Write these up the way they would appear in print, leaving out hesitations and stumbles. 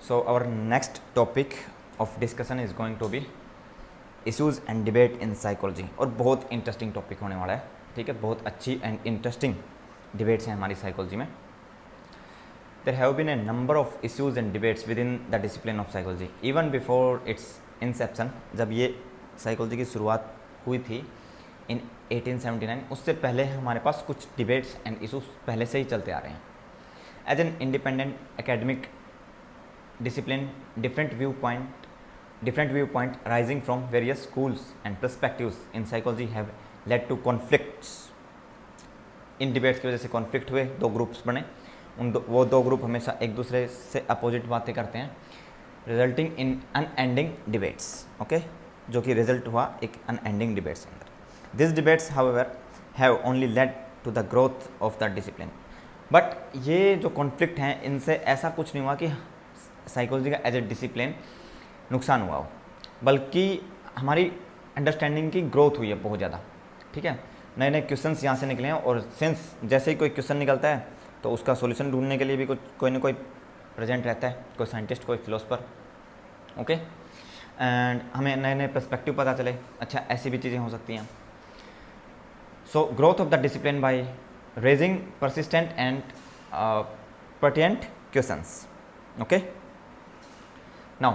So our next topic of discussion is going to be issues and debate in psychology. और बहुत interesting topic होने वाला है, ठीक है। बहुत अच्छी एंड इंटरेस्टिंग डिबेट्स हैं हमारी साइकोलॉजी में। There have been a number of issues and debates within the discipline of psychology even before its inception. जब ये साइकोलॉजी की शुरुआत हुई थी इन 1879, उससे पहले हमारे पास कुछ डिबेट्स एंड इश्यूज़ पहले से ही चलते आ रहे हैं। As an independent academic discipline, different viewpoint rising from various schools and perspectives in psychology have led to conflicts. In debates की वजह से कॉन्फ्लिक्ट हुए, दो ग्रुप्स बने। वो दो ग्रुप हमेशा एक दूसरे से अपोजिट बातें करते हैं, resulting in unending debates. Okay, जो कि रिजल्ट हुआ एक अनएंडिंग डिबेट्स के अंदर। This debates however have only led to the growth of the discipline. But ये जो कॉन्फ्लिक्ट हैं, इनसे ऐसा कुछ नहीं हुआ कि साइकोलॉजी का एज ए डिसिप्लिन नुकसान हुआ हो, बल्कि हमारी अंडरस्टैंडिंग की ग्रोथ हुई है बहुत ज़्यादा, ठीक है। नए नए क्वेश्चंस यहाँ से निकले हैं, और सिंस जैसे ही कोई क्वेश्चन निकलता है तो उसका सॉल्यूशन ढूंढने के लिए भी कोई ना कोई प्रेजेंट रहता है, कोई साइंटिस्ट, कोई फिलोसफर। ओके, एंड हमें नए नए पर्सपेक्टिव पता चले, अच्छा ऐसी भी चीज़ें हो सकती हैं। So growth of the discipline by raising persistent and pertinent questions. Okay, now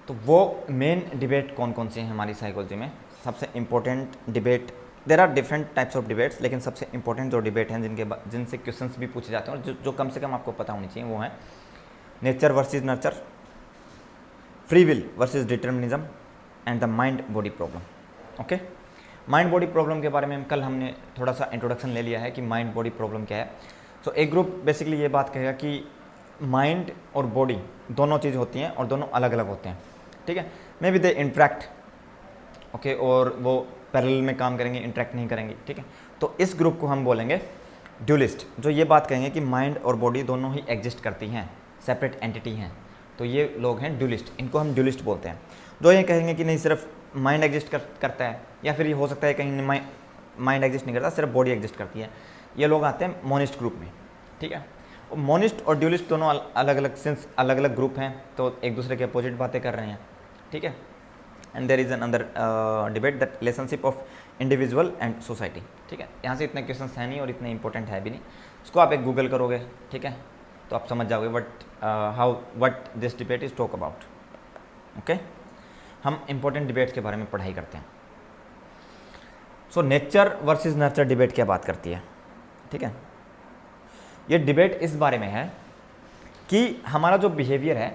तो वो मेन डिबेट कौन कौन सी हैं हमारी साइकोलॉजी में? सबसे important debate, there are different types of debates, लेकिन सबसे इंपॉर्टेंट जो डिबेट हैं जिनसे क्वेश्चंस भी पूछे जाते हैं और जो कम से कम आपको पता होनी चाहिए, वो है nature versus nurture, free will versus determinism and the mind body problem. Okay, mind body problem के बारे में कल हमने थोड़ा सा इंट्रोडक्शन ले लिया है कि माइंड बॉडी प्रॉब्लम क्या है। सो एक ग्रुप बेसिकली ये बात कहेगा कि माइंड और बॉडी दोनों चीज़ होती हैं और दोनों अलग अलग होते हैं, ठीक है। May be they interact, okay, और वो पैरेलल में काम करेंगे, इंट्रैक्ट नहीं करेंगे, ठीक है। तो इस ग्रुप को हम बोलेंगे ड्यूलिस्ट, जो ये बात कहेंगे कि माइंड और बॉडी दोनों ही एग्जिस्ट करती हैं, सेपरेट एंटिटी हैं। तो ये लोग हैं ड्यूलिस्ट, इनको हम ड्यूलिस्ट बोलते हैं। जो ये कहेंगे कि नहीं, सिर्फ माइंड एग्जिस्ट करता है, या फिर ये हो सकता है कहीं माइंड एग्जिस्ट नहीं करता, सिर्फ बॉडी एग्जिस्ट करती है, ये लोग आते हैं मोनिस्ट ग्रुप में, ठीक है। मोनिस्ट और ड्यूलिस्ट दोनों अलग अलग, सिंस अलग अलग ग्रुप हैं तो एक दूसरे के अपोजिट बातें कर रहे हैं, ठीक है। And there is another debate that relationship of individual and society, ठीक है। यहाँ से इतने क्वेश्चन है नहीं और इतने इंपॉर्टेंट है भी नहीं, इसको आप एक गूगल करोगे, ठीक है, तो आप समझ जाओगे what this debate is talk about. Okay, हम इंपॉर्टेंट डिबेट्स के बारे में पढ़ाई करते हैं। So nature versus nurture debate क्या बात करती है, ठीक है। ये डिबेट इस बारे में है कि हमारा जो बिहेवियर है,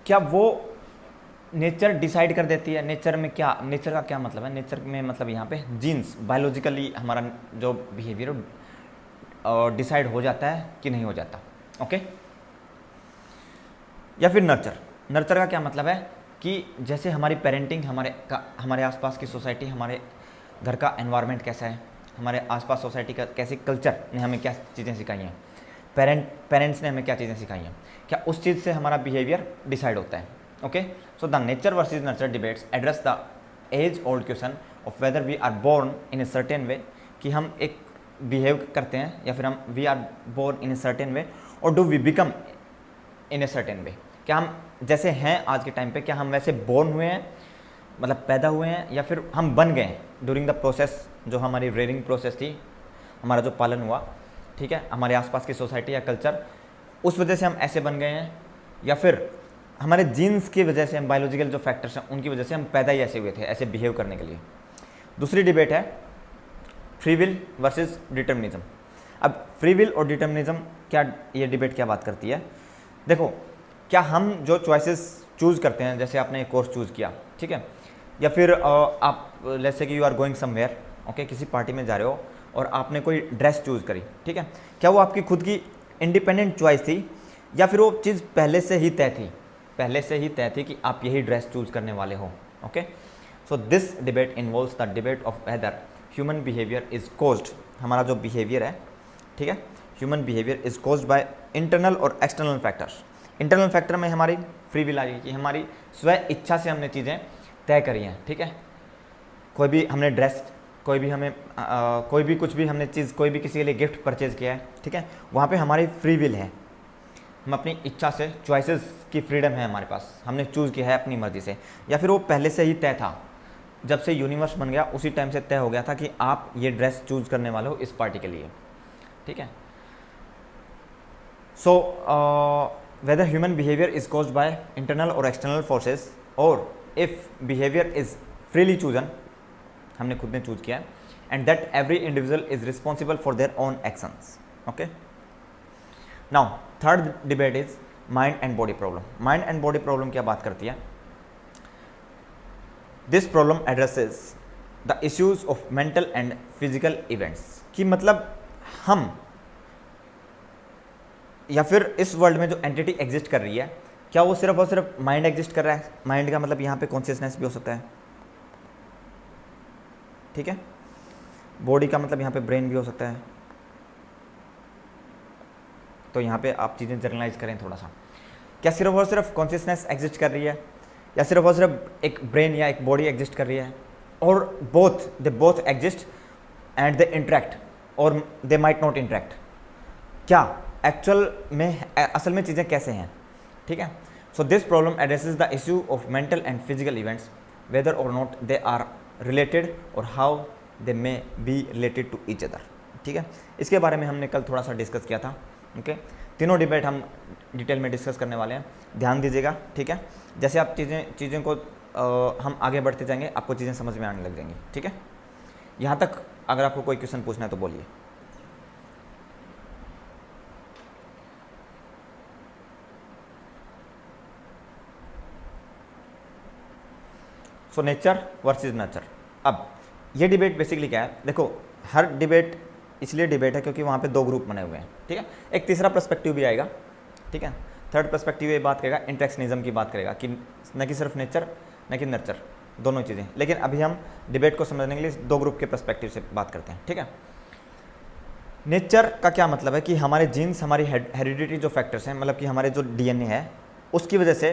क्या वो नेचर डिसाइड कर देती है? नेचर में क्या, नेचर का क्या मतलब है? नेचर में मतलब यहाँ पे जीन्स, बायोलॉजिकली हमारा जो बिहेवियर डिसाइड हो जाता है कि नहीं हो जाता, ओके। या फिर नर्चर, नर्चर का क्या मतलब है कि जैसे हमारी पेरेंटिंग, हमारे आसपास की सोसाइटी, हमारे घर का एनवायरनमेंट कैसा है, हमारे आसपास सोसाइटी का कैसे कल्चर ने हमें क्या चीज़ें सिखाई हैं, पेरेंट्स ने हमें क्या चीज़ें सिखाई हैं, क्या उस चीज़ से हमारा बिहेवियर डिसाइड होता है। Okay, so the nature versus nurture debates address the age old question of whether we are born in a certain way, कि हम एक बिहेव करते हैं या फिर हम we are born in a certain way, और do we become in a certain way, क्या हम जैसे हैं आज के टाइम पे, क्या हम वैसे बोर्न हुए हैं, मतलब पैदा हुए हैं, या फिर हम बन गए हैं ड्यूरिंग द प्रोसेस, जो हमारी रेयरिंग प्रोसेस थी, हमारा जो पालन हुआ, ठीक है, हमारे आसपास की सोसाइटी या कल्चर, उस वजह से हम ऐसे बन गए हैं, या फिर हमारे जीन्स की वजह से, हम बायोलॉजिकल जो फैक्टर्स हैं उनकी वजह से हम पैदा ही ऐसे हुए थे, ऐसे बिहेव करने के लिए। दूसरी डिबेट है फ्री विल वर्सेस डिटर्मिनिज्म। अब फ्री विल और डिटर्मिनिज्म क्या, ये डिबेट क्या बात करती है? देखो, क्या हम जो चॉइसेस चूज़ करते हैं, जैसे आपने एक कोर्स चूज़ किया, ठीक है, या फिर आप लेट्स से कि you are going somewhere, okay, किसी पार्टी में जा रहे हो और आपने कोई ड्रेस चूज़ करी, ठीक है, क्या वो आपकी खुद की इंडिपेंडेंट चॉइस थी, या फिर वो चीज़ पहले से ही तय थी कि आप यही ड्रेस चूज़ करने वाले हो? Okay, so this debate involves the debate of whether human behaviour is caused, हमारा जो बिहेवियर है, ठीक है, human behaviour is caused by internal और एक्सटर्नल फैक्टर्स। इंटरनल फैक्टर में हमारी फ्री विल आ गई कि हमारी स्व इच्छा से हमने चीज़ें तय करी हैं, ठीक है। कोई भी हमने ड्रेस, कोई भी हमें कोई भी कुछ भी हमने चीज़, कोई भी किसी के लिए गिफ्ट परचेज़ किया है, ठीक है, वहाँ पे हमारी फ्री विल है। हम अपनी इच्छा से, चॉइसेस की फ्रीडम है हमारे पास, हमने चूज़ किया है अपनी मर्जी से, या फिर वो पहले से ही तय था, जब से यूनिवर्स बन गया उसी टाइम से तय हो गया था कि आप ये ड्रेस चूज़ करने वाले हो इस पार्टी के लिए, ठीक है। So whether human behaviour is caused by internal और एक्सटर्नल फोर्सेस, और if behaviour is freely chosen, हमने खुद ने चूज किया है, and that every individual is responsible for their own actions. Okay, now third debate is mind and body problem. Mind and body problem क्या बात करती है? This problem addresses the issues of mental and physical events, कि मतलब हम या फिर इस वर्ल्ड में जो एंटिटी एग्जिस्ट कर रही है, क्या वो सिर्फ और सिर्फ माइंड एग्जिस्ट कर रहा है? माइंड का मतलब यहाँ पे कॉन्शियसनेस भी हो सकता है, ठीक है। बॉडी का मतलब यहाँ पे ब्रेन भी हो सकता है। तो यहाँ पे आप चीज़ें जर्नलाइज करें थोड़ा सा, क्या सिर्फ और सिर्फ कॉन्शियसनेस एग्जिस्ट कर रही है, या सिर्फ और सिर्फ एक ब्रेन या एक बॉडी एग्जिस्ट कर रही है? और they both exist and they interact और दे माइट नॉट इंटरेक्ट। क्या एक्चुअल में असल में चीज़ें कैसे हैं, ठीक है। So this problem addresses the issue of mental and physical events, whether और नॉट दे आर रिलेटेड और how they may be related to each other, ठीक है। इसके बारे में हमने कल थोड़ा सा डिस्कस किया था। ओके, तीनों डिबेट हम डिटेल में डिस्कस करने वाले हैं, ध्यान दीजिएगा, ठीक है। जैसे आप चीज़ें को हम आगे बढ़ते जाएंगे, आपको चीज़ें समझ में आने लग जाएंगी, ठीक है। यहाँ तक अगर आपको कोई क्वेश्चन पूछना है तो बोलिए। So nature versus nurture. अब ये डिबेट बेसिकली क्या है? देखो, हर डिबेट इसलिए डिबेट है क्योंकि वहाँ पे दो ग्रुप बने हुए हैं, ठीक है। एक तीसरा पर्सपेक्टिव भी आएगा, ठीक है। थर्ड पर्सपेक्टिव ये बात करेगा, इंटरेक्शनिज्म की बात करेगा, कि न कि सिर्फ नेचर न कि नर्चर, दोनों चीज़ें। लेकिन अभी हम डिबेट को समझने के लिए दो ग्रुप के पर्सपेक्टिव से बात करते हैं, ठीक है। नेचर का क्या मतलब है कि हमारे जीन्स, हमारी हेरिडिटी जो फैक्टर्स हैं, मतलब कि हमारे जो डीएनए है, उसकी वजह से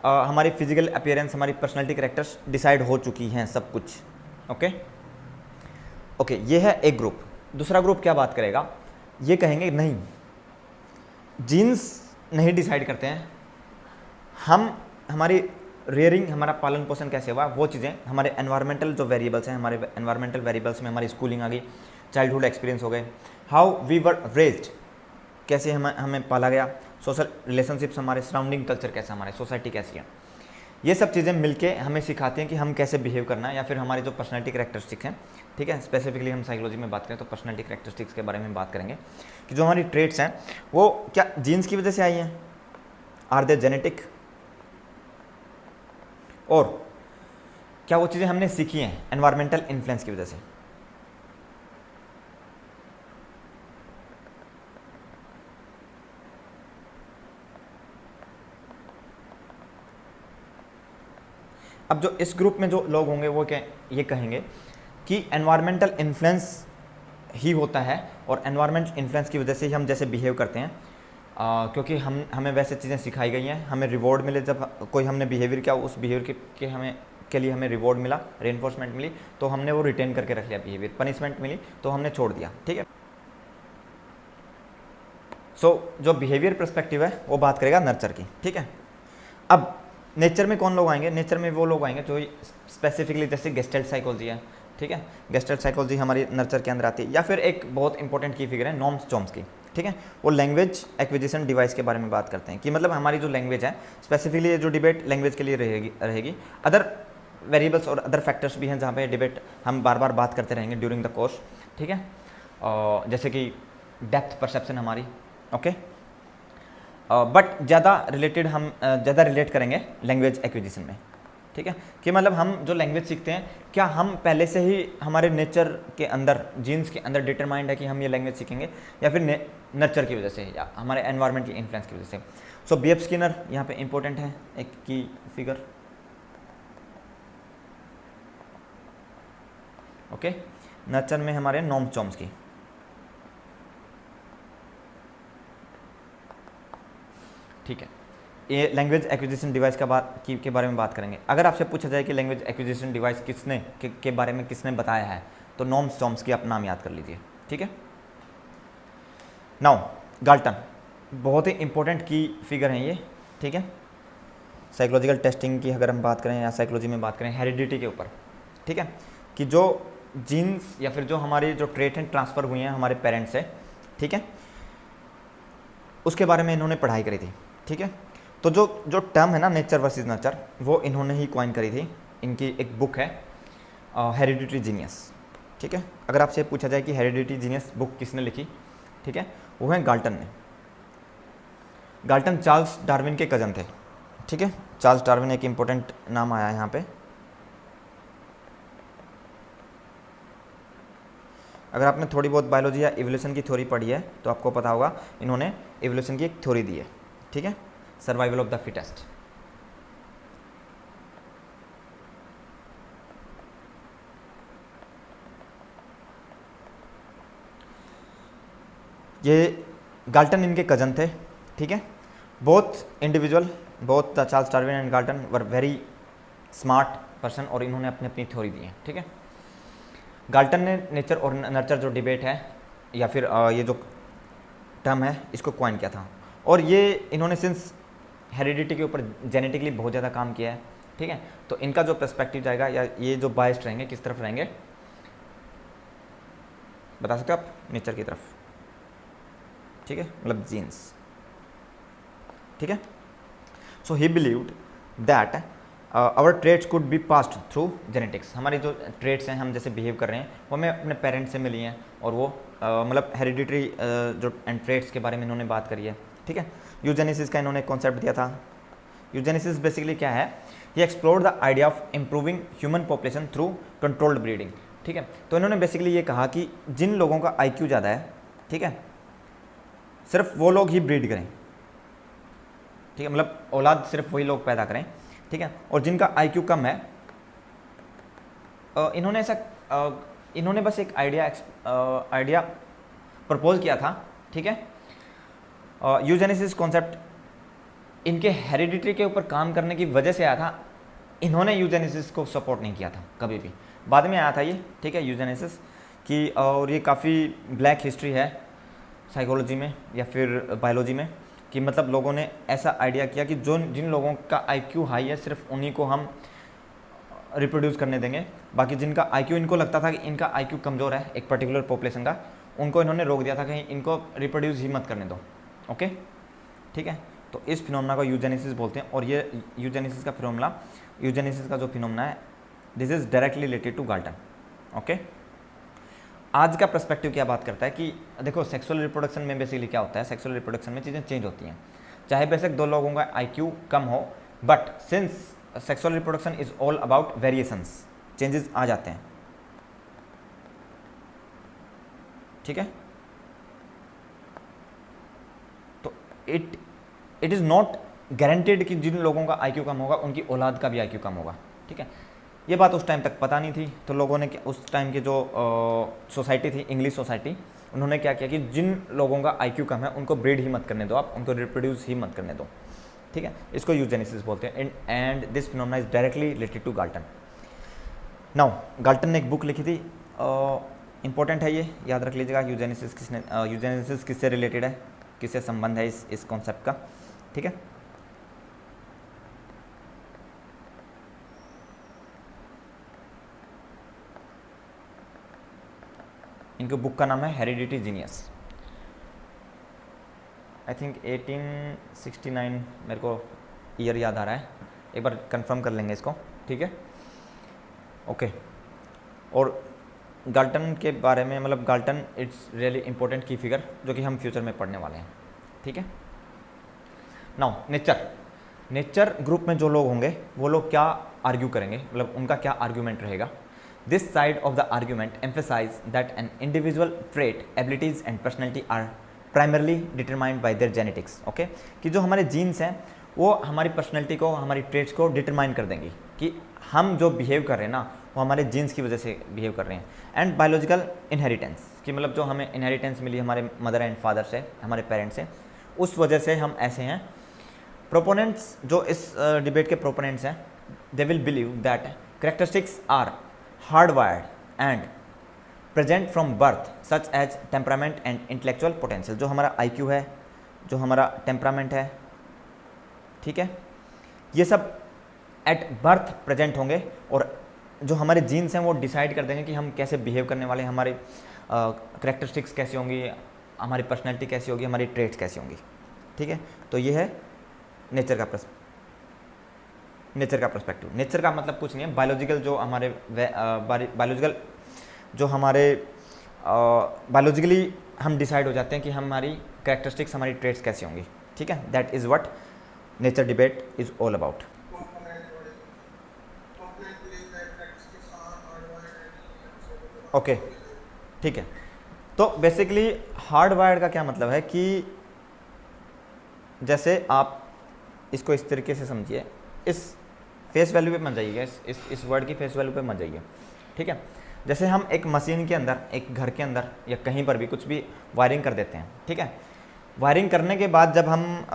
हमारी फिजिकल अपीयरेंस, हमारी पर्सनैलिटी कैरेक्टर्स डिसाइड हो चुकी हैं सब कुछ। ओके ओके, ये है एक ग्रुप। दूसरा ग्रुप क्या बात करेगा? ये कहेंगे नहीं, जीन्स नहीं डिसाइड करते हैं, हमारी रेयरिंग, हमारा पालन पोषण कैसे हुआ, वो चीज़ें हमारे एनवायरमेंटल जो वेरिएबल्स हैं, हमारे एनवायरमेंटल वेरिएबल्स में हमारी स्कूलिंग आ गई, चाइल्डहुड एक्सपीरियंस हो गए, हाउ वी वर रेज्ड, कैसे हमें पाला गया, सोशल रिलेशनशिप्स, हमारे सराउंडिंग कल्चर कैसा, हमारे सोसाइटी कैसी है, ये सब चीज़ें मिलके हमें सिखाती हैं कि हम कैसे बिहेव करना है, या फिर हमारी जो पर्सनैलिटी कैरेक्टरिस्टिक्स हैं, ठीक है। स्पेसिफिकली हम साइकोलॉजी में बात करें तो पर्सनैलिटी कैरेक्टरिस्टिक्स के बारे में बात करेंगे कि जो हमारी ट्रेट्स हैं वो क्या जीन्स की वजह से आई हैं, आर दे जेनेटिक, और क्या वो चीज़ें हमने सीखी हैं एनवायरमेंटल इन्फ्लुएंस की वजह से। अब जो इस ग्रुप में जो लोग होंगे वो क्या ये कहेंगे कि एनवायरमेंटल इन्फ्लुएंस ही होता है, और एनवायरमेंट इन्फ्लुएंस की वजह से ही हम जैसे बिहेव करते हैं, क्योंकि हमें वैसे चीज़ें सिखाई गई हैं, हमें रिवॉर्ड मिले, जब कोई हमने बिहेवियर किया उस बिहेवियर के लिए हमें रिवॉर्ड मिला, रेनफोर्समेंट मिली, तो हमने वो रिटेन करके रख लिया बिहेवियर, पनिशमेंट मिली तो हमने छोड़ दिया, ठीक है। सो जो बिहेवियर पर्सपेक्टिव है वो बात करेगा नर्चर की, ठीक है। अब नेचर में कौन लोग आएंगे? नेचर में वो लोग आएंगे जो स्पेसिफिकली, जैसे गेस्टल्ट साइकोलॉजी है, ठीक है। गेस्टल्ट साइकोलॉजी हमारी नर्चर के अंदर आती है। या फिर एक बहुत इंपॉर्टेंट की फिगर है नॉम चॉम्स्की, ठीक है। वो लैंग्वेज एक्विजिशन डिवाइस के बारे में बात करते हैं कि मतलब हमारी जो लैंग्वेज है, स्पेसिफिकली ये जो डिबेट लैंग्वेज के लिए रहेगी। अदर वेरिएबल्स और अदर फैक्टर्स भी हैं जहाँ पे डिबेट हम बार बार बात करते रहेंगे ड्यूरिंग द कोर्स, ठीक है। जैसे कि डेप्थ परसेप्शन हमारी, ओके, बट ज़्यादा रिलेट करेंगे लैंग्वेज एक्विजिशन में, ठीक है। कि मतलब हम जो लैंग्वेज सीखते हैं, क्या हम पहले से ही हमारे नेचर के अंदर, जीन्स के अंदर डिटरमाइंड है कि हम ये लैंग्वेज सीखेंगे, या फिर नर्चर की वजह से, या हमारे एनवायरमेंट की इन्फ्लुएंस की वजह से। सो बीएफ स्किनर यहाँ पे इंपॉर्टेंट है, एक की फिगर, ओके। नर्चर में हमारे नॉम चॉम्स्की, ठीक है। ये लैंग्वेज एक्विजिशन डिवाइस के बारे में बात करेंगे। अगर आपसे पूछा जाए कि लैंग्वेज एक्विजिशन डिवाइस के बारे में किसने बताया है, तो नॉम चॉम्स्की आप नाम याद कर लीजिए, ठीक है। नाउ गाल्टन, बहुत ही इंपॉर्टेंट की फिगर हैं ये, ठीक है। साइकोलॉजिकल टेस्टिंग की अगर हम बात करें या साइकोलॉजी में बात करें हेरिडिटी के ऊपर, ठीक है, कि जो जीन्स या फिर जो हमारी जो ट्रेट हैं ट्रांसफ़र हुई हैं हमारे पेरेंट्स से, ठीक है, उसके बारे में इन्होंने पढ़ाई करी थी, ठीक है। तो जो जो टर्म है ना नेचर वर्सेस नर्चर, वो इन्होंने ही कॉइन करी थी। इनकी एक बुक है हेरिडिटरी जीनियस, ठीक है। अगर आपसे पूछा जाए कि हेरिडिटरी जीनियस बुक किसने लिखी, ठीक है, वो है गाल्टन ने। गाल्टन चार्ल्स डार्विन के कज़न थे, ठीक है। चार्ल्स डार्विन एक इंपॉर्टेंट नाम आया यहाँ पे। अगर आपने थोड़ी बहुत बायोलॉजी या इवोल्यूशन की थ्योरी पढ़ी है तो आपको पता होगा इन्होंने इवोल्यूशन की एक थ्योरी दी है, ठीक है, सर्वाइवल ऑफ द फिटेस्ट। ये गाल्टन इनके कजन थे, ठीक है। Both individual, both Charles Darwin and Galton were very smart person और इन्होंने अपनी अपनी थ्योरी दी है, ठीक है। गाल्टन ने नेचर और नर्चर जो डिबेट है या फिर ये जो टर्म है इसको क्वाइन किया था, और ये इन्होंने सिंस हेरिडिटी के ऊपर जेनेटिकली बहुत ज़्यादा काम किया है, ठीक है। तो इनका जो पर्सपेक्टिव जाएगा या ये जो बायस्ड रहेंगे किस तरफ रहेंगे बता सकते हो आप? नेचर की तरफ, ठीक है, मतलब जीन्स, ठीक है। So he believed that our traits could be passed through genetics. हमारी जो ट्रेट्स हैं, हम जैसे बिहेव कर रहे हैं, वो हमें अपने पेरेंट्स से मिली हैं, और वो मतलब हेरिडिटरी जो एंड ट्रेट्स के बारे में इन्होंने बात करी है, ठीक है। यूजेनेसिस का इन्होंने कॉन्सेप्ट दिया था। यूजेनेसिस बेसिकली क्या है? ये explore the idea of improving human population through controlled breeding, ठीक है। तो इन्होंने बेसिकली ये कहा कि जिन लोगों का IQ ज़्यादा है, ठीक है, सिर्फ वो लोग ही ब्रीड करें, ठीक है, मतलब औलाद सिर्फ वही लोग पैदा करें, ठीक है। और जिनका IQ कम है, इन्होंने बस एक आइडिया प्रपोज किया था, ठीक है। यूजेनेसिस कॉन्सेप्ट इनके हेरिडिटी के ऊपर काम करने की वजह से आया था। इन्होंने यूजेनेसिस को सपोर्ट नहीं किया था कभी भी, बाद में आया था ये, ठीक है, यूजेनेसिस की। और ये काफ़ी ब्लैक हिस्ट्री है साइकोलॉजी में या फिर बायोलॉजी में, कि मतलब लोगों ने ऐसा आइडिया किया कि जिन लोगों का IQ हाई है सिर्फ उन्हीं को हम रिप्रोड्यूस करने देंगे, बाकी जिनका IQ इनको लगता था कि इनका IQ कमज़ोर है एक पर्टिकुलर पॉपुलेशन का, उनको इन्होंने रोक दिया था कि इनको रिप्रोड्यूस ही मत करने दो, ओके, ठीक है। तो इस फिनोमेना को यूजेनेसिस बोलते हैं। और ये यूजेनेसिस का जो फिनोमेना है, this is directly related to Galton, okay. आज का पर्सपेक्टिव क्या बात करता है कि देखो सेक्सुअल रिप्रोडक्शन में बेसिकली क्या होता है, सेक्सुअल रिप्रोडक्शन में चीज़ें चेंज होती हैं, चाहे बेशक दो लोगों का IQ कम हो, but since sexual reproduction is all about variations, changes आ जाते हैं, ठीक है। तो इट इज़ नॉट गारंटेड कि जिन लोगों का IQ कम होगा उनकी औलाद का भी IQ कम होगा, ठीक है। ये बात उस टाइम तक पता नहीं थी, तो लोगों ने उस टाइम की जो सोसाइटी थी, इंग्लिश सोसाइटी, उन्होंने क्या किया कि जिन लोगों का IQ कम है उनको ब्रीड ही मत करने दो, आप उनको रिप्रोड्यूस ही मत करने दो, ठीक है। इसको यूजेनेसिस बोलते हैं। And this phenomena is directly related to Galton. Now Galton ने एक बुक लिखी थी, इंपॉर्टेंट है ये, याद रख लीजिएगा। यूजेनेसिस किससे रिलेटेड है, किससे संबंध है इस कॉन्सेप्ट का, ठीक है। इनके बुक का नाम है हेरिडिटरी जीनियस। आई थिंक 1869 मेरे को ईयर याद आ रहा है, एक बार कंफर्म कर लेंगे इसको, ठीक है, ओके। और गाल्टन के बारे में, मतलब गाल्टन इट्स रियली इंपॉर्टेंट की फिगर जो कि हम फ्यूचर में पढ़ने वाले हैं, ठीक है। नाउ नेचर ग्रुप में जो लोग होंगे वो लोग क्या आर्ग्यू करेंगे, मतलब उनका क्या आर्ग्यूमेंट रहेगा। This side of the argument emphasize that an individual trait, abilities and personality are primarily determined by their genetics, okay, कि जो हमारे जीन्स हैं वो हमारी पर्सनैलिटी को, हमारी ट्रेट्स को डिटरमाइन कर देंगी कि हम जो बिहेव कर रहे हैं ना वो हमारे जीन्स की वजह से बिहेव कर रहे हैं। एंड बायोलॉजिकल इनहेरिटेंस, कि मतलब जो हमें इनहेरिटेंस मिली हमारे मदर एंड फादर से, हमारे पेरेंट्स से, उस वजह से हम ऐसे हैं। प्रोपोनेंट्स, जो इस डिबेट के प्रोपोनेंट्स हैं, they will believe that characteristics are hardwired and present from birth such as temperament and intellectual potential. जो हमारा IQ है जो हमारा टेम्परामेंट है, ठीक है, ये सब एट बर्थ प्रेजेंट होंगे और जो हमारे जीन्स हैं वो डिसाइड कर देंगे कि हम कैसे बिहेव करने वाले हैं, हमारे करेक्टरिस्टिक्स कैसी होंगी, हमारी पर्सनैलिटी कैसी होगी, हमारी ट्रेट्स कैसी होंगी, ठीक है। तो ये है नेचर का पर्सपेक्टिव। नेचर का मतलब कुछ नहीं है, बायोलॉजिकल जो हमारे बायोलॉजिकली हम डिसाइड हो जाते हैं कि हमारी करेक्टरिस्टिक्स, हमारी ट्रेट्स कैसी होंगी, ठीक है। That is what nature debate is all about. Okay, ठीक है। तो बेसिकली हार्ड वायर्ड का क्या मतलब है कि जैसे आप इसको इस तरीके से समझिए, इस फेस वैल्यू पे मत जाइएगा, इस वर्ड की फेस वैल्यू पे मत जाइए, ठीक है। जैसे हम एक मशीन के अंदर, एक घर के अंदर या कहीं पर भी कुछ भी वायरिंग कर देते हैं, ठीक है। वायरिंग करने के बाद जब हम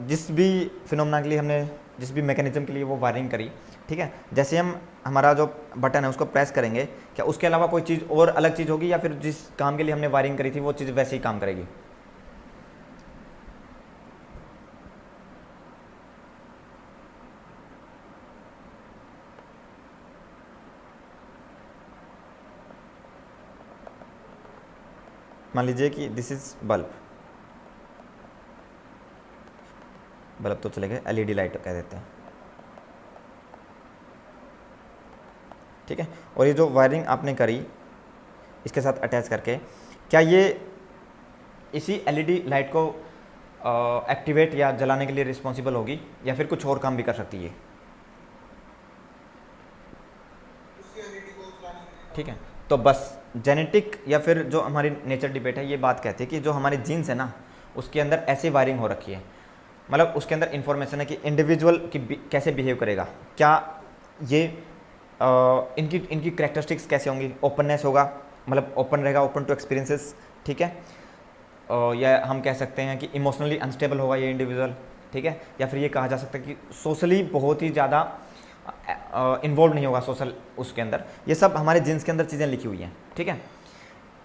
जिस भी फिनोमेना के लिए हमने, जिस भी मैकेनिज्म के लिए वो वायरिंग करी, ठीक है, जैसे हम हमारा जो बटन है उसको प्रेस करेंगे, क्या उसके अलावा कोई चीज़ और अलग चीज़ होगी या फिर जिस काम के लिए हमने वायरिंग करी थी वो चीज़ वैसे ही काम करेगी? मान लीजिए कि दिस इज बल्ब तो चलेगा, एलईडी लाइट कह देते हैं, ठीक है। और ये जो वायरिंग आपने करी इसके साथ अटैच करके, क्या ये इसी एलईडी लाइट को एक्टिवेट या जलाने के लिए रिस्पॉन्सिबल होगी या फिर कुछ और काम भी कर सकती है? ठीक है। तो बस जेनेटिक या फिर जो हमारी नेचर डिबेट है ये बात कहती है कि जो हमारे जीन्स है ना उसके अंदर ऐसी वायरिंग हो रखी है, मतलब उसके अंदर इंफॉर्मेशन है कि इंडिविजुअल की कैसे बिहेव करेगा, क्या ये इनकी इनकी करेक्टरिस्टिक्स कैसे होंगी, ओपननेस होगा, मतलब ओपन रहेगा, ओपन टू एक्सपीरियंसेस, ठीक है, या हम कह सकते हैं कि इमोशनली अनस्टेबल होगा ये इंडिविजुअल, ठीक है, या फिर ये कहा जा सकता है कि सोशली बहुत ही ज़्यादा इन्वॉल्व नहीं होगा सोशल उसके अंदर। ये सब हमारे जीन्स के अंदर चीज़ें लिखी हुई हैं, ठीक है,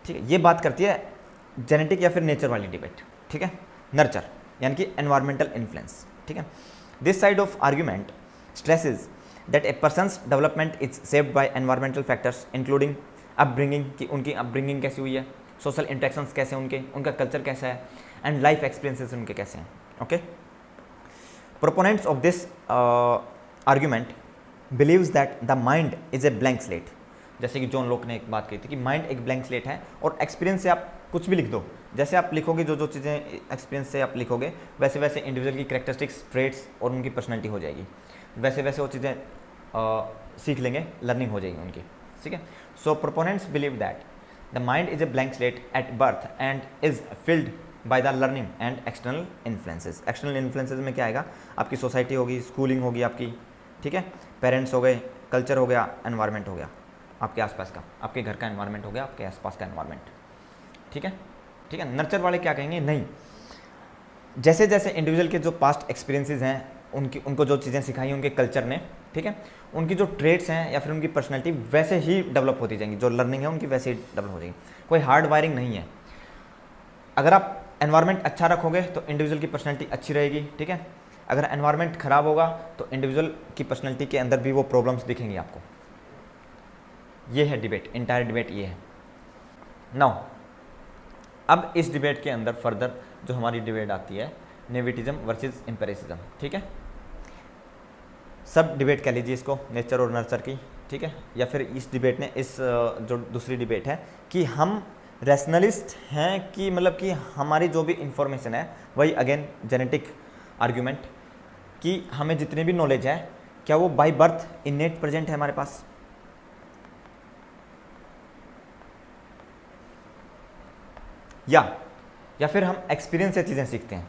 ठीक है। ये बात करती है जेनेटिक या फिर नेचर वाली डिबेट, ठीक है। नर्चर यानी कि एनवायरमेंटल इन्फ्लुएंस, ठीक है। This side of argument stresses that A persons development is shaped by environmental factors including upbringing, कि उनकी अपब्रिंगिंग कैसी हुई है, सोशल इंटरेक्शंस कैसे हैं उनका कल्चर कैसा है, एंड लाइफ एक्सपीरियंसेस उनके कैसे हैं, okay. Proponents of this argument believes that the mind is a blank slate, जैसे कि जॉन लॉक ने एक बात कही थी कि माइंड एक ब्लैंक स्लेट है और एक्सपीरियंस से आप कुछ भी लिख दो, जैसे आप लिखोगे जो जो चीज़ें एक्सपीरियंस से आप लिखोगे वैसे वैसे इंडिविजुअल की करेक्टरिस्टिक्स, ट्रेट्स और उनकी पर्सनैलिटी हो जाएगी, वैसे वैसे वो चीज़ें सीख लेंगे, लर्निंग हो जाएगी उनकी, ठीक है। So proponents believe that the mind is a blank slate at birth and is filled by the learning and external influences. External influences में क्या आएगा, आपकी सोसाइटी होगी, स्कूलिंग होगी आपकी, ठीक है, पेरेंट्स हो गए, कल्चर हो गया, एनवायरनमेंट हो गया आपके आसपास का, आपके घर का एनवायरनमेंट हो गया, आपके आसपास का एनवायरनमेंट, ठीक है, ठीक है। नर्चर वाले क्या कहेंगे, नहीं, जैसे जैसे इंडिविजुअल के जो पास्ट एक्सपीरियंसेस हैं उनको जो चीज़ें सिखाई उनके कल्चर ने, ठीक है, उनकी जो ट्रेट्स हैं या फिर उनकी पर्सनैलिटी वैसे ही डेवलप होती जाएंगी, जो लर्निंग है उनकी वैसे ही डेवलप हो जाएगी, कोई हार्ड वायरिंग नहीं है। अगर आप एनवायरनमेंट अच्छा रखोगे तो इंडिविजुअल की पर्सनैलिटी अच्छी रहेगी, ठीक है। अगर एनवायरनमेंट खराब होगा तो इंडिविजुअल की पर्सनैलिटी के अंदर भी वो प्रॉब्लम्स दिखेंगी आपको। ये है डिबेट, इंटायर डिबेट ये है। नाउ अब इस डिबेट के अंदर फर्दर जो हमारी डिबेट आती है नेविटिज्म वर्सेस एम्पिरिसिज्म, ठीक है। सब डिबेट कह लीजिए इसको, नेचर और नर्चर की, ठीक है। या फिर इस डिबेट ने इस जो दूसरी डिबेट है कि हम रैशनलिस्ट हैं कि मतलब कि हमारी जो भी इंफॉर्मेशन है वही अगेन जेनेटिक आर्ग्यूमेंट कि हमें जितनी भी नॉलेज है क्या वो बाय बर्थ इनेट प्रेजेंट है हमारे पास, या फिर हम एक्सपीरियंस से चीज़ें सीखते हैं,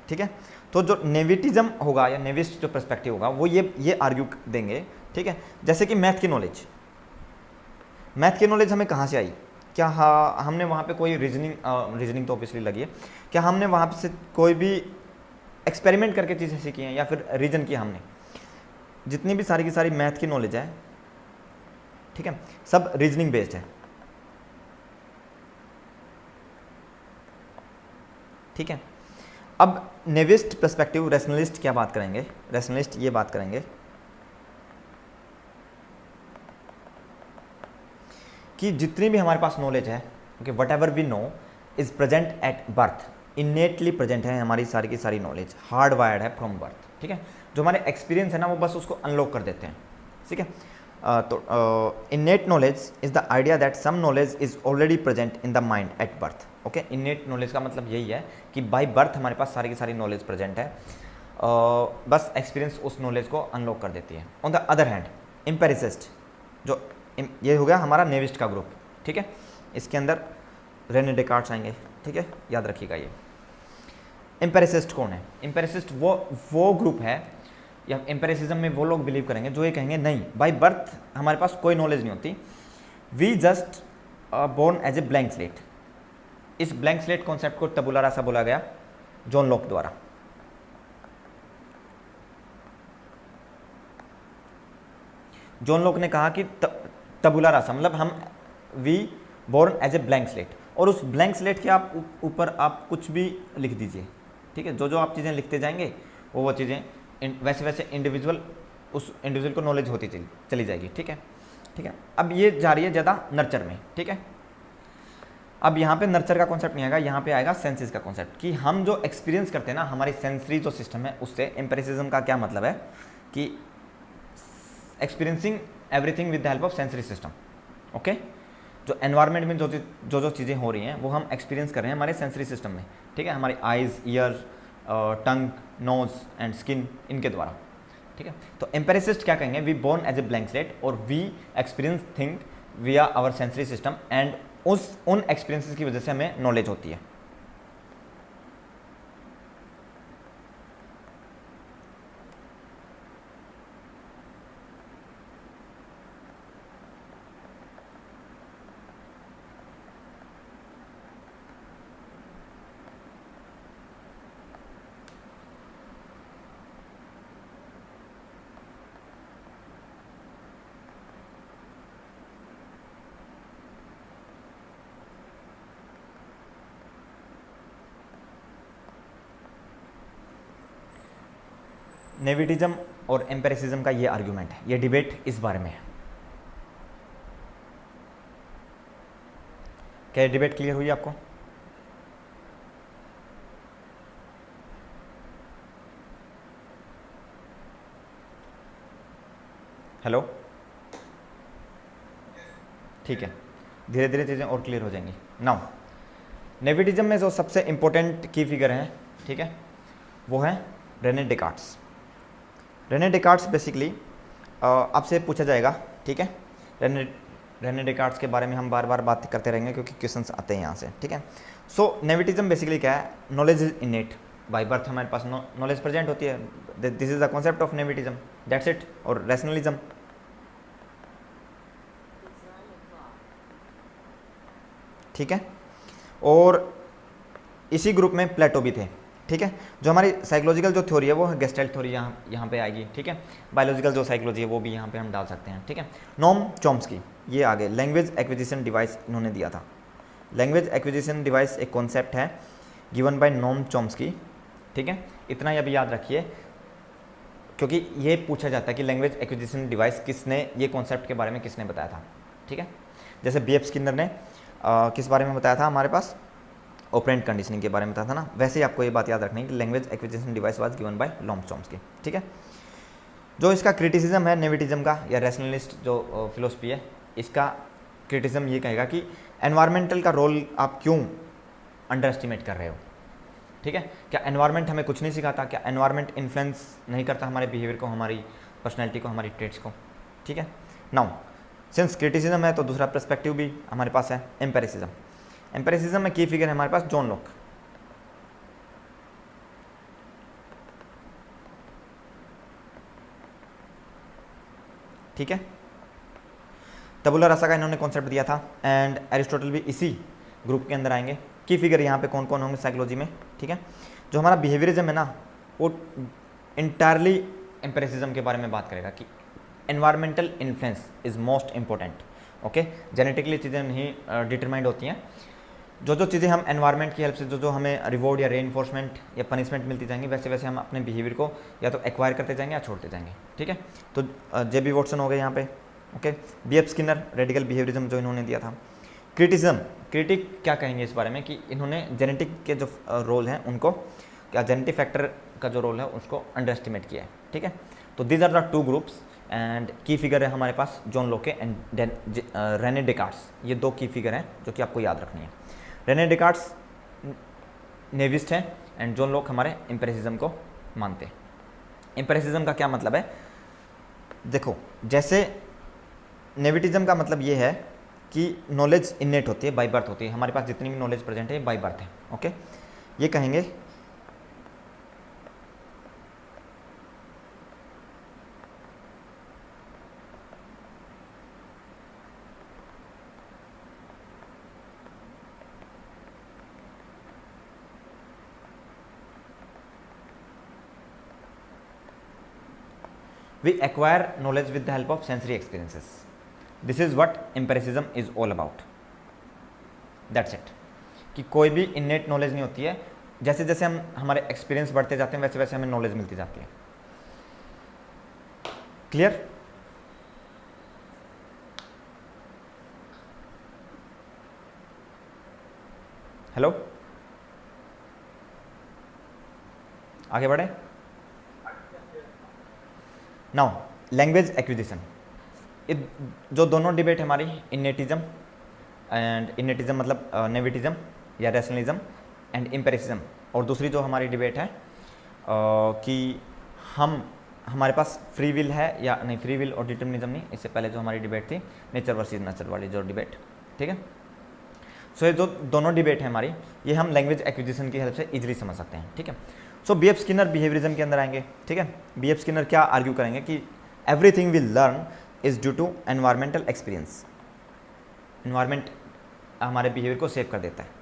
ठीक है। तो जो नेविटिज्म होगा या नेविस्ट जो पर्सपेक्टिव होगा वो ये आर्ग्यू देंगे, ठीक है। जैसे कि मैथ की नॉलेज हमें कहाँ से आई, क्या हमने वहाँ पे कोई रीजनिंग तो ऑब्वियसली लगी है, क्या हमने वहाँ पे से कोई भी एक्सपेरिमेंट करके चीज़ें सीखी हैं या फिर रीजन किया हमने, जितनी भी सारी की सारी मैथ की नॉलेज है, ठीक है, सब रीजनिंग बेस्ड है, ठीक है। अब नेविस्ट पर्सपेक्टिव, रैशनलिस्ट क्या बात करेंगे, रैशनलिस्ट ये बात करेंगे कि जितनी भी हमारे पास नॉलेज है, okay, whatever we know is present at birth, innately present है हमारी सारी की सारी नॉलेज, हार्ड वायर्ड है फ्रॉम बर्थ, ठीक है। जो हमारे एक्सपीरियंस है ना वो बस उसको अनलॉक कर देते हैं, ठीक है। तो innate knowledge is the idea that some knowledge is already present in the mind at birth, okay. Innate knowledge का मतलब यही है कि बाय बर्थ हमारे पास सारी की सारी नॉलेज प्रेजेंट है, बस एक्सपीरियंस उस नॉलेज को अनलॉक कर देती है। On the other hand empiricist, जो ये हो गया हमारा नेविस्ट का ग्रुप, ठीक है। इसके अंदर रेने डेकार्ट्स आएंगे, ठीक है, याद रखिएगा ये। एम्पेरिसिस्ट कौन है? एम्पेरिसिस्ट वो ग्रुप है, या एम्पेरिसिज्म में वो लोग बिलीव करेंगे जो ये कहेंगे नहीं बाय बर्थ हमारे पास कोई नॉलेज नहीं होती, we just born as a blank slate. इस ब्लैंक स्लेट कॉन्सेप्ट को टबुला रासा बोला गया जॉन लॉक द्वारा। जॉन लॉक ने कहा कि टबुला रासा मतलब हम we born as a blank slate, और उस ब्लैंक स्लेट के आप ऊपर आप कुछ भी लिख दीजिए, ठीक है। जो जो आप चीज़ें लिखते जाएंगे वो चीज़ें वैसे वैसे इंडिविजुअल उस इंडिविजुअल को नॉलेज होती चली जाएगी, ठीक है, ठीक है। अब ये जा रही है ज़्यादा नर्चर में, ठीक है। अब यहाँ पे नर्चर का कॉन्सेप्ट नहीं आएगा, यहाँ पे आएगा सेंसेस का कॉन्सेप्ट, कि हम जो एक्सपीरियंस करते हैं ना हमारी सेंसरी जो सिस्टम है उससे। एम्पेरिसिज्म का क्या मतलब है कि experiencing everything with the help of sensory system, okay. जो एनवायरनमेंट में जो चीज़ें हो रही हैं वो हम एक्सपीरियंस कर रहे हैं हमारे सेंसरी सिस्टम में, ठीक है, हमारी eyes, ear, tongue, nose and skin, इनके द्वारा, ठीक है। तो एम्पेरिसिस्ट क्या कहेंगे, we born as a blank slate और we experience thing via our sensory system, and उन एक्सपीरियंसेस की वजह से हमें नॉलेज होती है। नेविटिज्म और एम्पेरिसिज्म का ये आर्ग्यूमेंट है, ये डिबेट इस बारे में है। क्या ये डिबेट क्लियर हुई आपको? हेलो, ठीक है, धीरे धीरे चीज़ें और क्लियर हो जाएंगी। नाउ नेविटिज्म में जो सबसे इंपॉर्टेंट की फिगर हैं, ठीक है, वो है रेने डेकार्ट्स। रेने डेकार्ट्स बेसिकली आपसे पूछा जाएगा, ठीक है। रेने डेकार्ट्स के बारे में हम बार बार बात करते रहेंगे क्योंकि क्वेश्चंस आते हैं यहाँ से, ठीक है। सो नेविटिज्म बेसिकली क्या है, knowledge is innate, by birth हमारे पास नॉलेज प्रेजेंट होती है, this is the concept of nativism, that's it. और रैशनलिज्म, ठीक है, और इसी ग्रुप में प्लेटो भी थे, ठीक है। जो हमारी साइकोलॉजिकल जो थ्योरी है वो गेस्टेल्ट थ्योरी यहाँ पे आएगी, ठीक है। बायोलॉजिकल जो साइकोलॉजी है वो भी यहाँ पे हम डाल सकते हैं, ठीक है। नोम चॉम्स्की, ये आगे लैंग्वेज एक्विजिशन डिवाइस इन्होंने दिया था। लैंग्वेज एक्विजिशन डिवाइस एक कॉन्सेप्ट है गिवन बाय नोम चॉम्स्की, ठीक है। इतना ही अभी याद रखिए क्योंकि ये पूछा जाता है कि लैंग्वेज एक्विजिशन डिवाइस किसने, ये कॉन्सेप्ट के बारे में किसने बताया था, ठीक है। जैसे B.F. स्किनर ने किस बारे में बताया था हमारे पास, ऑपरेंट कंडीशनिंग के बारे में बताया था ना, वैसे ही आपको ये बात याद रखनी है कि language acquisition device was given by Noam Chomsky, ठीक है। जो इसका क्रिटिसिज्म है नेविटिज्म का या रैशनलिस्ट जो फिलोसफी है, इसका क्रिटिसिज्म ये कहेगा कि एनवायरमेंटल का रोल आप क्यों अंडर एस्टिमेट कर रहे हो, ठीक है। क्या एनवायरमेंट हमें कुछ नहीं सिखाता? क्या एनवायरमेंट इन्फ्लुएंस नहीं करता हमारे बिहेवियर को, हमारी पर्सनैलिटी को, हमारी ट्रेट्स को, ठीक है। नाउ सिंस क्रिटिसिज्म है तो दूसरा पर्सपेक्टिव भी हमारे पास है, एम्पेरिसिज्म। एम्पेरिसिज्म में की फिगर है हमारे पास जॉन लॉक, ठीक है। टबुला रासा का इन्होंने कॉन्सेप्ट दिया था, एंड एरिस्टोटल भी इसी ग्रुप के अंदर आएंगे। की फिगर यहाँ पे कौन कौन होंगे साइकोलॉजी में, ठीक है। जो हमारा बिहेवियरिज्म है ना वो इंटायरली एम्पेरिसिज्म के बारे में बात करेगा कि environmental influence is most important, okay. Genetically चीज़ें नहीं डिटरमाइंड होती हैं, जो जो चीज़ें हम एनवायरनमेंट की हेल्प से जो जो हमें रिवॉर्ड या रेनफोर्समेंट या पनिशमेंट मिलती जाएंगी, वैसे वैसे हम अपने बिहेवियर को या तो एक्वायर करते जाएंगे या छोड़ते जाएंगे। ठीक है, तो JB वॉटसन हो गए यहाँ पे। Okay, BF Skinner radical behaviourism जो इन्होंने दिया था। क्रिटिज्म, क्रिटिक क्या कहेंगे इस बारे में कि इन्होंने जेनेटिक के जो रोल हैं उनको, क्या जेनेटिक फैक्टर का जो रोल है उसको अंडर एस्टिमेट किया है। ठीक है, तो these are the two groups and key figure है हमारे पास John Locke and Rene Descartes. ये 2 की फिगर हैं जो कि आपको याद रखनी है। रेने डेकार्ट्स नेविस्ट हैं एंड जॉन लोक हमारे एम्पिरिसिज्म को मानते हैं। एम्पिरिसिज्म का क्या मतलब है, देखो जैसे नेविटिज्म का मतलब ये है कि नॉलेज इनेट होती है, बाय बर्थ होती है, हमारे पास जितनी भी नॉलेज प्रेजेंट है बाय बर्थ है। ओके, ये कहेंगे we acquire knowledge with the help of sensory experiences. This is what empiricism is all about. That's it. कि कोई भी इनेट नॉलेज नहीं होती है, जैसे जैसे हम हमारे एक्सपीरियंस बढ़ते जाते हैं वैसे वैसे हमें नॉलेज मिलती जाती है। क्लियर? हेलो, आगे बढ़े। नाउ लैंग्वेज एक्विजिशन, जो दोनों डिबेट है हमारी, इनेटिज्म एंड इनेटिज्म मतलब नेविटिज्म या रैशनलिज्म एंड एम्पिरिसिज्म, और दूसरी जो हमारी डिबेट है कि हमारे पास फ्री विल है या नहीं, फ्री विल और डिटर्मिनिज्म नहीं, इससे पहले जो हमारी डिबेट थी नेचर वर्सेस नर्चर वाली जो डिबेट। ठीक है, सो ये जो दोनों डिबेट है हमारी, ये हम लैंग्वेज एक्विजिशन की हेल्प से इजीली समझ सकते हैं। ठीक है, सो BF स्किनर बिहेवियरिज्म के अंदर आएंगे। ठीक है, BF स्किनर क्या आर्ग्यू करेंगे कि everything we learn is due to environmental experience. Environment हमारे बिहेवियर को सेव कर देता है।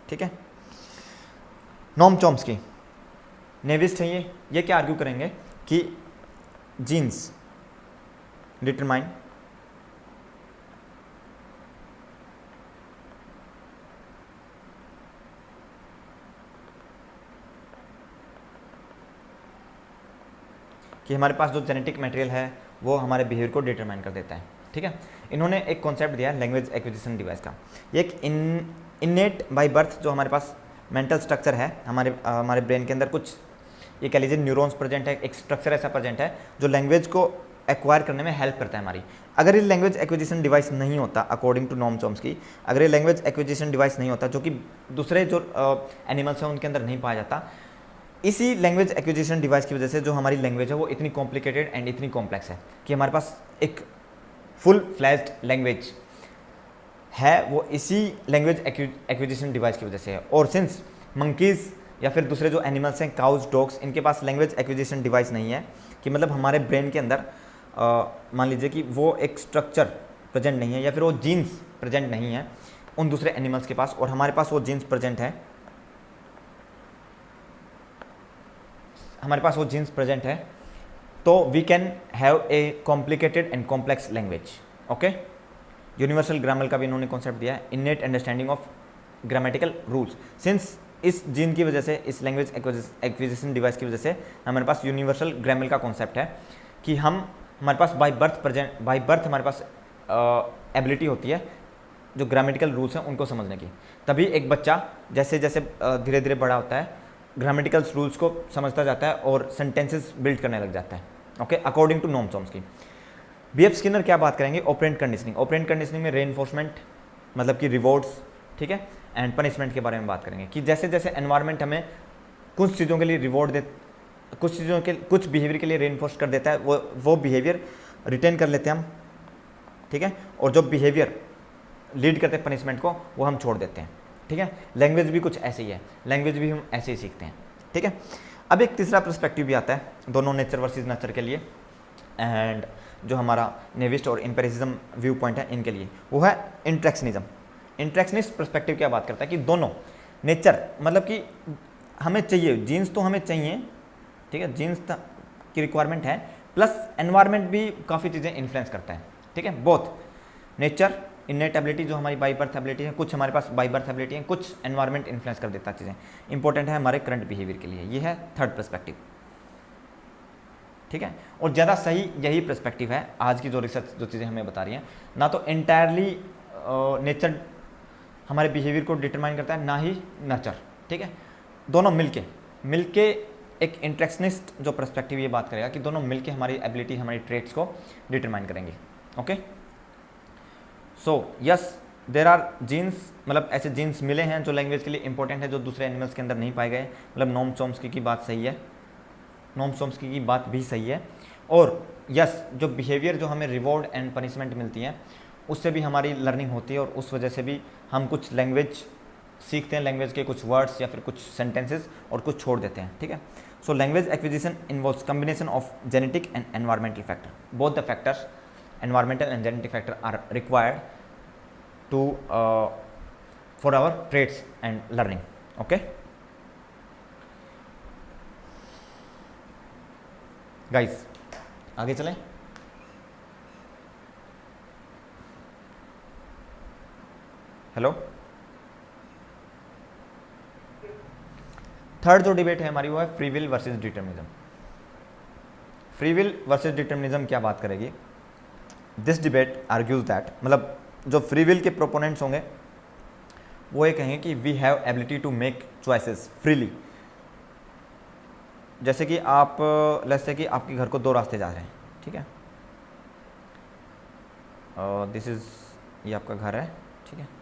ठीक है, नोम चॉम्स्की नेविस्ट है ये क्या आर्ग्यू करेंगे कि जीन्स डिटरमाइन कि हमारे पास जो जेनेटिक मटेरियल है वो हमारे बिहेवियर को डिटरमाइन कर देता है। ठीक है, इन्होंने एक कॉन्सेप्ट दिया है लैंग्वेज एक्विजिशन डिवाइस का। ये एक इनेट बाय बर्थ जो हमारे पास मेंटल स्ट्रक्चर है हमारे ब्रेन के अंदर, कुछ ये कह लीजिए न्यूरॉन्स प्रेजेंट है, एक स्ट्रक्चर ऐसा प्रेजेंट है जो लैंग्वेज को एक्वायर करने में हेल्प करता है हमारी। अगर ये लैंग्वेज एक्विजिशन डिवाइस नहीं होता, अकॉर्डिंग टू नोम चॉम्स्की, अगर ये लैंग्वेज एक्विजिशन डिवाइस नहीं होता, जो कि दूसरे जो एनिमल्स हैं उनके अंदर नहीं पाया जाता, इसी लैंग्वेज एक्विजिशन डिवाइस की वजह से जो हमारी लैंग्वेज है वो इतनी कॉम्प्लिकेटेड एंड इतनी कॉम्प्लेक्स है कि हमारे पास एक फुल फ्लैश्ड लैंग्वेज है, वो इसी लैंग्वेज एक्विजिशन डिवाइस की वजह से है। और सिंस मंकीज़ या फिर दूसरे जो एनिमल्स हैं, काउज, डॉग्स, इनके पास लैंग्वेज एक्विजिशन डिवाइस नहीं है, कि मतलब हमारे ब्रेन के अंदर मान लीजिए कि वो एक स्ट्रक्चर प्रेजेंट नहीं है या फिर वो जीन्स प्रेजेंट नहीं है उन दूसरे एनिमल्स के पास, और हमारे पास वो जीन्स प्रेजेंट है, हमारे पास वो जीन्स प्रेजेंट है, तो we can have a complicated and complex language. Okay, universal grammar का भी इन्होंने कॉन्सेप्ट दिया है, innate understanding of grammatical rules. Since इस जीन की वजह से, इस लैंग्वेज एक्विजिशन डिवाइस की वजह से हमारे पास यूनिवर्सल ग्रामर का कॉन्सेप्ट है कि हमारे पास बाय बर्थ हमारे पास एबिलिटी होती है जो ग्रामेटिकल रूल्स हैं उनको समझने की। तभी एक बच्चा जैसे जैसे धीरे धीरे बड़ा होता है ग्रामेटिकल रूल्स को समझता जाता है और सेंटेंसेस बिल्ड करने लग जाता है। Okay, according to Noam Chomsky. BF Skinner क्या बात करेंगे, ऑपरेंट कंडीशनिंग। ऑपरेंट कंडीशनिंग में रेनफोर्समेंट मतलब कि रिवॉर्ड्स, ठीक है, एंड पनिशमेंट के बारे में बात करेंगे कि जैसे जैसे एनवायरनमेंट हमें कुछ चीज़ों के लिए रिवॉर्ड दे, कुछ बिहेवियर के लिए रेनफोर्स कर देता है, वो बिहेवियर रिटेन कर लेते हैं हम। ठीक है, और जो बिहेवियर लीड करते हैं पनिशमेंट को वो हम छोड़ देते हैं। ठीक है, लैंग्वेज भी कुछ ऐसे ही है, लैंग्वेज भी हम ऐसे ही सीखते हैं। ठीक है, अब एक तीसरा पर्सपेक्टिव भी आता है दोनों नेचर वर्सेस नर्चर के लिए, एंड जो हमारा नेविस्ट और एम्पिरिसिज्म व्यू पॉइंट है इनके लिए, वो है इंट्रैक्शनिज्म। इंट्रैक्शनिस्ट पर्सपेक्टिव क्या बात करता है कि दोनों नेचर मतलब कि हमें चाहिए जीन्स तो हमें चाहिए, ठीक है, जीन्स की की रिक्वायरमेंट है, प्लस एनवायरनमेंट भी काफ़ी चीज़ें इन्फ्लुएंस करता है, ठीक है। बोथ नेचर इननेट एबिलिटी जो हमारी बाई बर्थ एबिलिटी है, कुछ हमारे पास बाई बर्थ एबिलिटी है, कुछ एनवायरनमेंट इन्फ्लुएंस कर देता है चीज़ें, इंपॉर्टेंट है हमारे करंट बिहेवियर के लिए। ये है थर्ड पर्सपेक्टिव, ठीक है। और ज़्यादा सही यही पर्सपेक्टिव है आज की जो रिसर्च जो चीज़ें हमें बता रही हैं, ना तो एंटायरली नेचर हमारे बिहेवियर को डिटरमाइन करता है, ना ही नर्चर, ठीक है। दोनों मिलके एक इंटरेक्शनिस्ट जो पर्सपेक्टिव ये बात करेगा कि दोनों मिलके हमारी एबिलिटी, हमारी ट्रेट्स को डिटरमाइन करेंगे। Okay, so yes there are genes, मतलब ऐसे जीन्स मिले हैं जो लैंग्वेज के लिए इंपॉर्टेंट है, जो दूसरे एनिमल्स के अंदर नहीं पाए गए। मतलब नोम चॉम्स्की की बात सही है, नोम चॉम्स्की की बात भी सही है। और यस जो बिहेवियर जो हमें रिवॉर्ड एंड पनिशमेंट मिलती है उससे भी हमारी लर्निंग होती है, और उस वजह से भी हम कुछ लैंग्वेज सीखते हैं, लैंग्वेज के कुछ वर्ड्स या फिर कुछ सेंटेंसेस, और कुछ छोड़ देते हैं, ठीक है। So language acquisition involves combination of genetic and environmental factor. Both the factors, environmental and genetic factor, are required to for our traits and learning. Okay guys, आगे चलें। हेलो, थर्ड जो डिबेट है हमारी वो है free will versus determinism. Free will versus determinism क्या बात करेगी? दिस डिबेट आर्ग्यूज दैट, मतलब जो फ्री विल के प्रोपोनेंट्स होंगे वो ये कहेंगे कि we have ability to make choices freely. जैसे कि आप लेट्स से कि आपके घर को दो रास्ते जा रहे हैं, ठीक है। दिस इज, ये आपका घर है, ठीक है।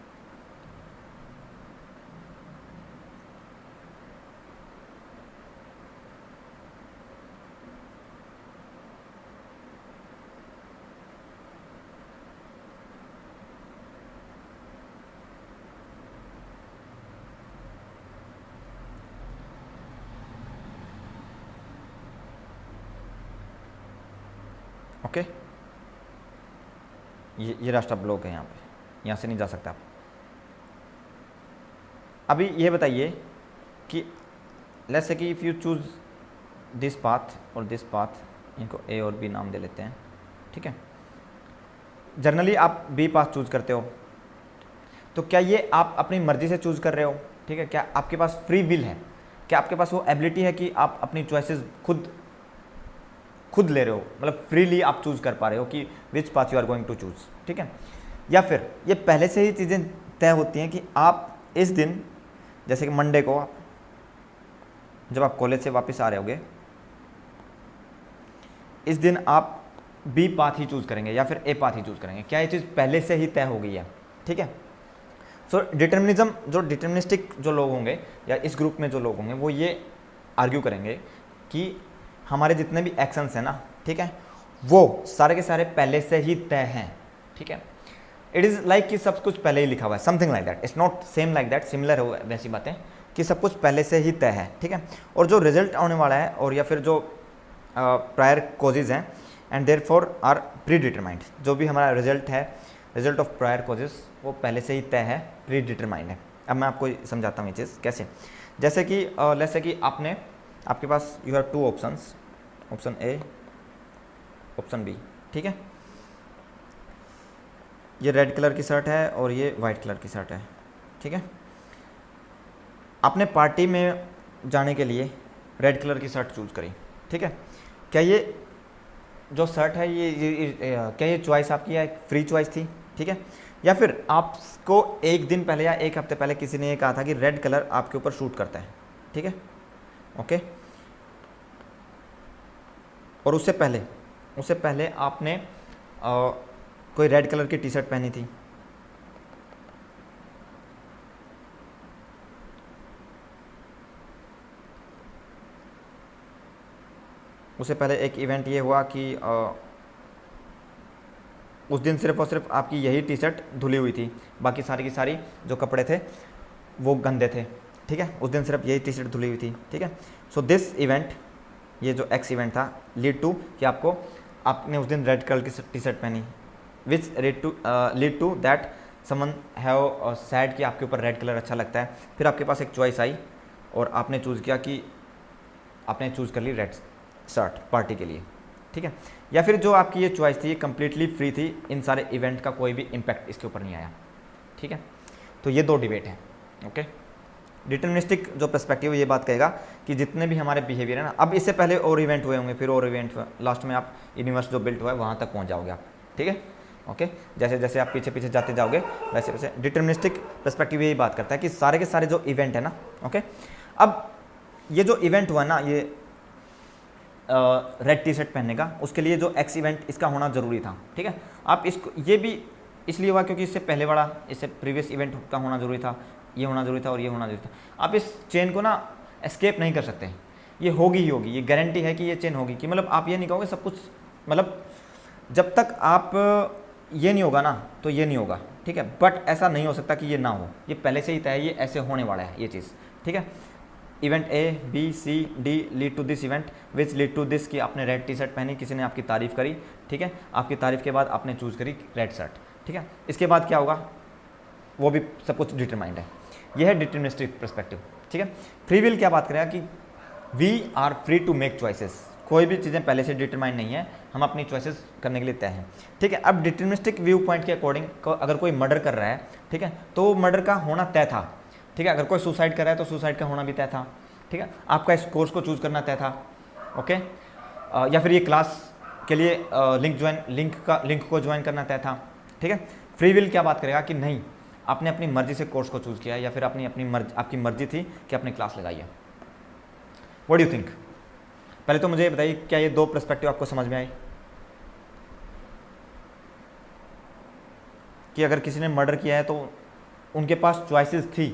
ओके, ये रास्ता ब्लॉक है, यहाँ पे, यहाँ से नहीं जा सकता आप। अभी ये बताइए कि लेट्स से कि if you choose this path और दिस पाथ, इनको ए और बी नाम दे लेते हैं, ठीक है। जनरली आप बी पाथ चूज़ करते हो, तो क्या ये आप अपनी मर्ज़ी से चूज़ कर रहे हो, ठीक है? क्या आपके पास फ्री विल है? क्या आपके पास वो एबिलिटी है कि आप अपनी चॉइसेस खुद ले रहे हो, मतलब फ्रीली आप चूज़ कर पा रहे हो कि which path you are going to choose, ठीक है? या फिर ये पहले से ही चीज़ें तय होती हैं कि आप इस दिन, जैसे कि मंडे को जब आप कॉलेज से वापस आ रहे होगे, इस दिन आप बी पाथ ही चूज़ करेंगे या फिर ए पाथ ही चूज़ करेंगे? क्या ये चीज़ पहले से ही तय हो गई है, ठीक है? सो डिटर्मिनिज्म, जो डिटर्मिनिस्टिक जो लोग होंगे या इस ग्रुप में जो लोग होंगे, वो ये आर्ग्यू करेंगे कि हमारे जितने भी एक्शंस हैं ना, ठीक है, वो सारे के सारे पहले से ही तय हैं, ठीक है। इट इज़ लाइक कि सब कुछ पहले ही लिखा हुआ है, something like that. It's not same like that, similar हो वैसी बातें कि सब कुछ पहले से ही तय है, ठीक है। और जो रिजल्ट आने वाला है, और या फिर जो प्रायर कॉजेज हैं, and therefore are predetermined, जो भी हमारा रिजल्ट है, रिजल्ट ऑफ प्रायर कॉजेज, वो पहले से ही तय है, प्री डिटरमाइंड है। अब मैं आपको समझाता हूँ ये चीज़ कैसे। जैसे कि लेट्स से कि आपके पास you have two options, option A, option B, ठीक है। ये रेड कलर की शर्ट है और ये वाइट कलर की शर्ट है, ठीक है। आपने पार्टी में जाने के लिए रेड कलर की शर्ट चूज़ करी, ठीक है। क्या ये जो शर्ट है क्या ये चॉइस आपकी है, फ्री चॉइस थी, ठीक है? या फिर आपको एक दिन पहले या एक हफ्ते पहले किसी ने ये कहा था कि रेड कलर आपके ऊपर शूट करता है, ठीक है, ओके। और उससे पहले आपने कोई रेड कलर की टी शर्ट पहनी थी, उससे पहले एक इवेंट ये हुआ कि उस दिन सिर्फ और सिर्फ आपकी यही टी शर्ट धुली हुई थी, बाकी सारी की सारी जो कपड़े थे वो गंदे थे, ठीक है। उस दिन सिर्फ यही टी शर्ट धुली हुई थी, ठीक है। सो दिस इवेंट, ये जो एक्स इवेंट था, लीड टू कि आपने उस दिन रेड कलर की टी शर्ट पहनी, which lead to that someone have said कि आपके ऊपर रेड कलर अच्छा लगता है। फिर आपके पास एक चॉइस आई और आपने चूज़ किया कि आपने चूज़ कर ली रेड, सर्ट पार्टी के लिए, ठीक है। या फिर जो आपकी ये चॉइस थी ये कम्प्लीटली फ्री थी, इन सारे इवेंट का कोई भी इम्पैक्ट इसके ऊपर नहीं आया, ठीक है। तो ये दो डिबेट हैं, ओके। डिटर्मिनिस्टिक जो पर्सपेक्टिव ये बात कहेगा कि जितने भी हमारे बिहेवियर है ना, अब इससे पहले और इवेंट हुए होंगे, फिर और इवेंट हुए, लास्ट में आप यूनिवर्स जो बिल्ट हुआ है वहाँ तक पहुँच जाओगे आप, ठीक है, ओके। जैसे जैसे आप पीछे पीछे जाते जाओगे वैसे वैसे डिटर्मिनिस्टिक पर्सपेक्टिव यही बात करता है कि सारे के सारे जो इवेंट है ना, ओके। अब ये जो इवेंट हुआ ना, ये रेड टी शर्ट पहनने का, उसके लिए जो एक्स इवेंट इसका होना ज़रूरी था, ठीक है। आप इसको ये भी इसलिए हुआ क्योंकि इससे पहले वाला, इससे प्रीवियस इवेंट का होना ज़रूरी था, ये होना ज़रूरी था और ये होना ज़रूरी था। आप इस चेन को ना एस्केप नहीं कर सकते, ये होगी ही होगी, ये गारंटी है कि ये चेन होगी। कि मतलब आप ये नहीं कहोगे सब कुछ, मतलब जब तक आप ये नहीं होगा ना तो ये नहीं होगा, ठीक है। बट ऐसा नहीं हो सकता कि ये ना हो, ये पहले से ही तय है, ये ऐसे होने वाला है ये चीज़, ठीक है। Event A B C D lead to this event which lead to this, कि आपने रेड टी शर्ट पहनी, किसी ने आपकी तारीफ़ करी, ठीक है, आपकी तारीफ़ के बाद आपने चूज़ करी रेड शर्ट, ठीक है। इसके बाद क्या होगा वो भी सब कुछ डिटरमाइंड है। यह है डिटर्मिनिस्टिक पर्सपेक्टिव, ठीक है। फ्री विल क्या बात करेगा कि we are free to make choices, कोई भी चीज़ें पहले से डिटरमाइंड नहीं है, हम अपनी चॉइसेस करने के लिए तय हैं, ठीक है। अब डिटर्मिनिस्टिक व्यू पॉइंट के अकॉर्डिंग अगर कोई मर्डर कर रहा है, ठीक है, तो मर्डर का होना तय था, ठीक है। अगर कोई सुसाइड कर रहा है तो सुसाइड का होना भी तय था, ठीक है। आपका इस कोर्स को चूज़ करना तय था, ओके। या फिर ये क्लास के लिए लिंक को ज्वाइन करना तय था, ठीक है। फ्री विल क्या बात करेगा कि नहीं, आपने अपनी मर्जी से कोर्स को चूज़ किया, या फिर आपकी मर्जी थी कि अपनी क्लास लगाई है। What do you think? पहले तो मुझे ये बताइए, क्या ये दो पर्सपेक्टिव आपको समझ में आई कि अगर किसी ने मर्डर किया है तो उनके पास चॉइसेस थी,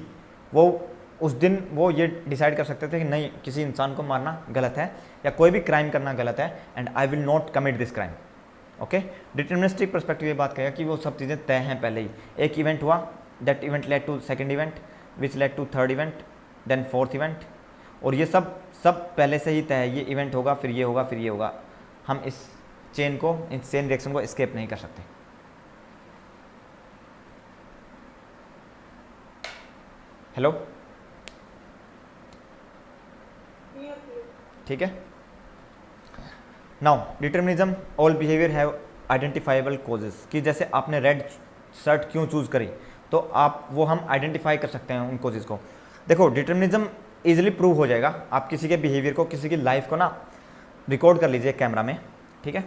वो उस दिन वो ये डिसाइड कर सकते थे कि नहीं, किसी इंसान को मारना गलत है या कोई भी क्राइम करना गलत है, and I will not commit this crime, okay. Deterministic perspective ये बात कहेगा कि वो सब चीज़ें तय हैं पहले ही। एक इवेंट हुआ, that event led to second event which led to third event, then fourth event, और ये सब पहले से ही तय है, ये इवेंट होगा, फिर ये होगा, फिर ये होगा। हम इस चेन रिएक्शन को एस्केप नहीं कर सकते। हेलो, ठीक है। Now determinism, all behaviour have identifiable causes, कि जैसे आपने रेड शर्ट क्यों चूज़ करी, तो आप वो हम आइडेंटिफाई कर सकते हैं उन कॉजेज को। देखो, डिटर्मिनिज्म इजीली प्रूव हो जाएगा। आप किसी के बिहेवियर को, किसी की लाइफ को ना रिकॉर्ड कर लीजिए कैमरा में, ठीक है।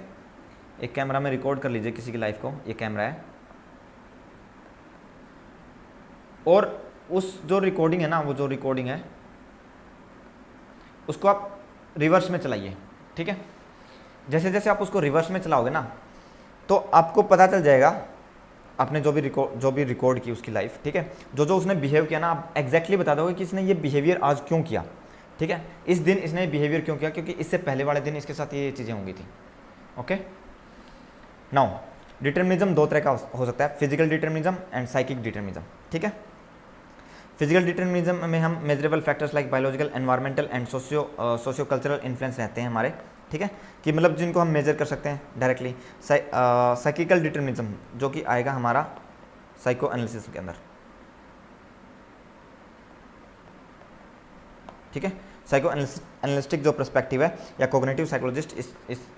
एक कैमरा में रिकॉर्ड कर लीजिए किसी की लाइफ को, ये कैमरा है, और उस जो रिकॉर्डिंग है ना, वो जो रिकॉर्डिंग है उसको आप रिवर्स में चलाइए, ठीक है। जैसे जैसे आप उसको रिवर्स में चलाओगे ना, तो आपको पता चल जाएगा आपने जो भी रिकॉर्ड की उसकी लाइफ, ठीक है, जो जो उसने बिहेव किया ना, आप एग्जैक्टली बता दोगे कि इसने ये बिहेवियर आज क्यों किया, ठीक है। इस दिन इसने बिहेवियर क्यों किया, क्योंकि इससे पहले वाले दिन इसके साथ ये चीज़ें होंगी थी, ओके। नाउ डिटर्मिनिज्म दो तरह का हो सकता है, physical determinism and psychic determinism, ठीक है। फिजिकल डिटर्मिनिज्म में हम measurable factors like biological, environmental and socio cultural influence रहते हैं हमारे, ठीक है, कि मतलब जिनको हम मेजर कर सकते हैं डायरेक्टली। साइकिकल डिटर्मिनिज्म जो कि आएगा हमारा साइको एनालिसिस के अंदर, ठीक है। साइको एनालिस्टिक जो पर्सपेक्टिव है या कोग्निटिव साइकोलॉजिस्ट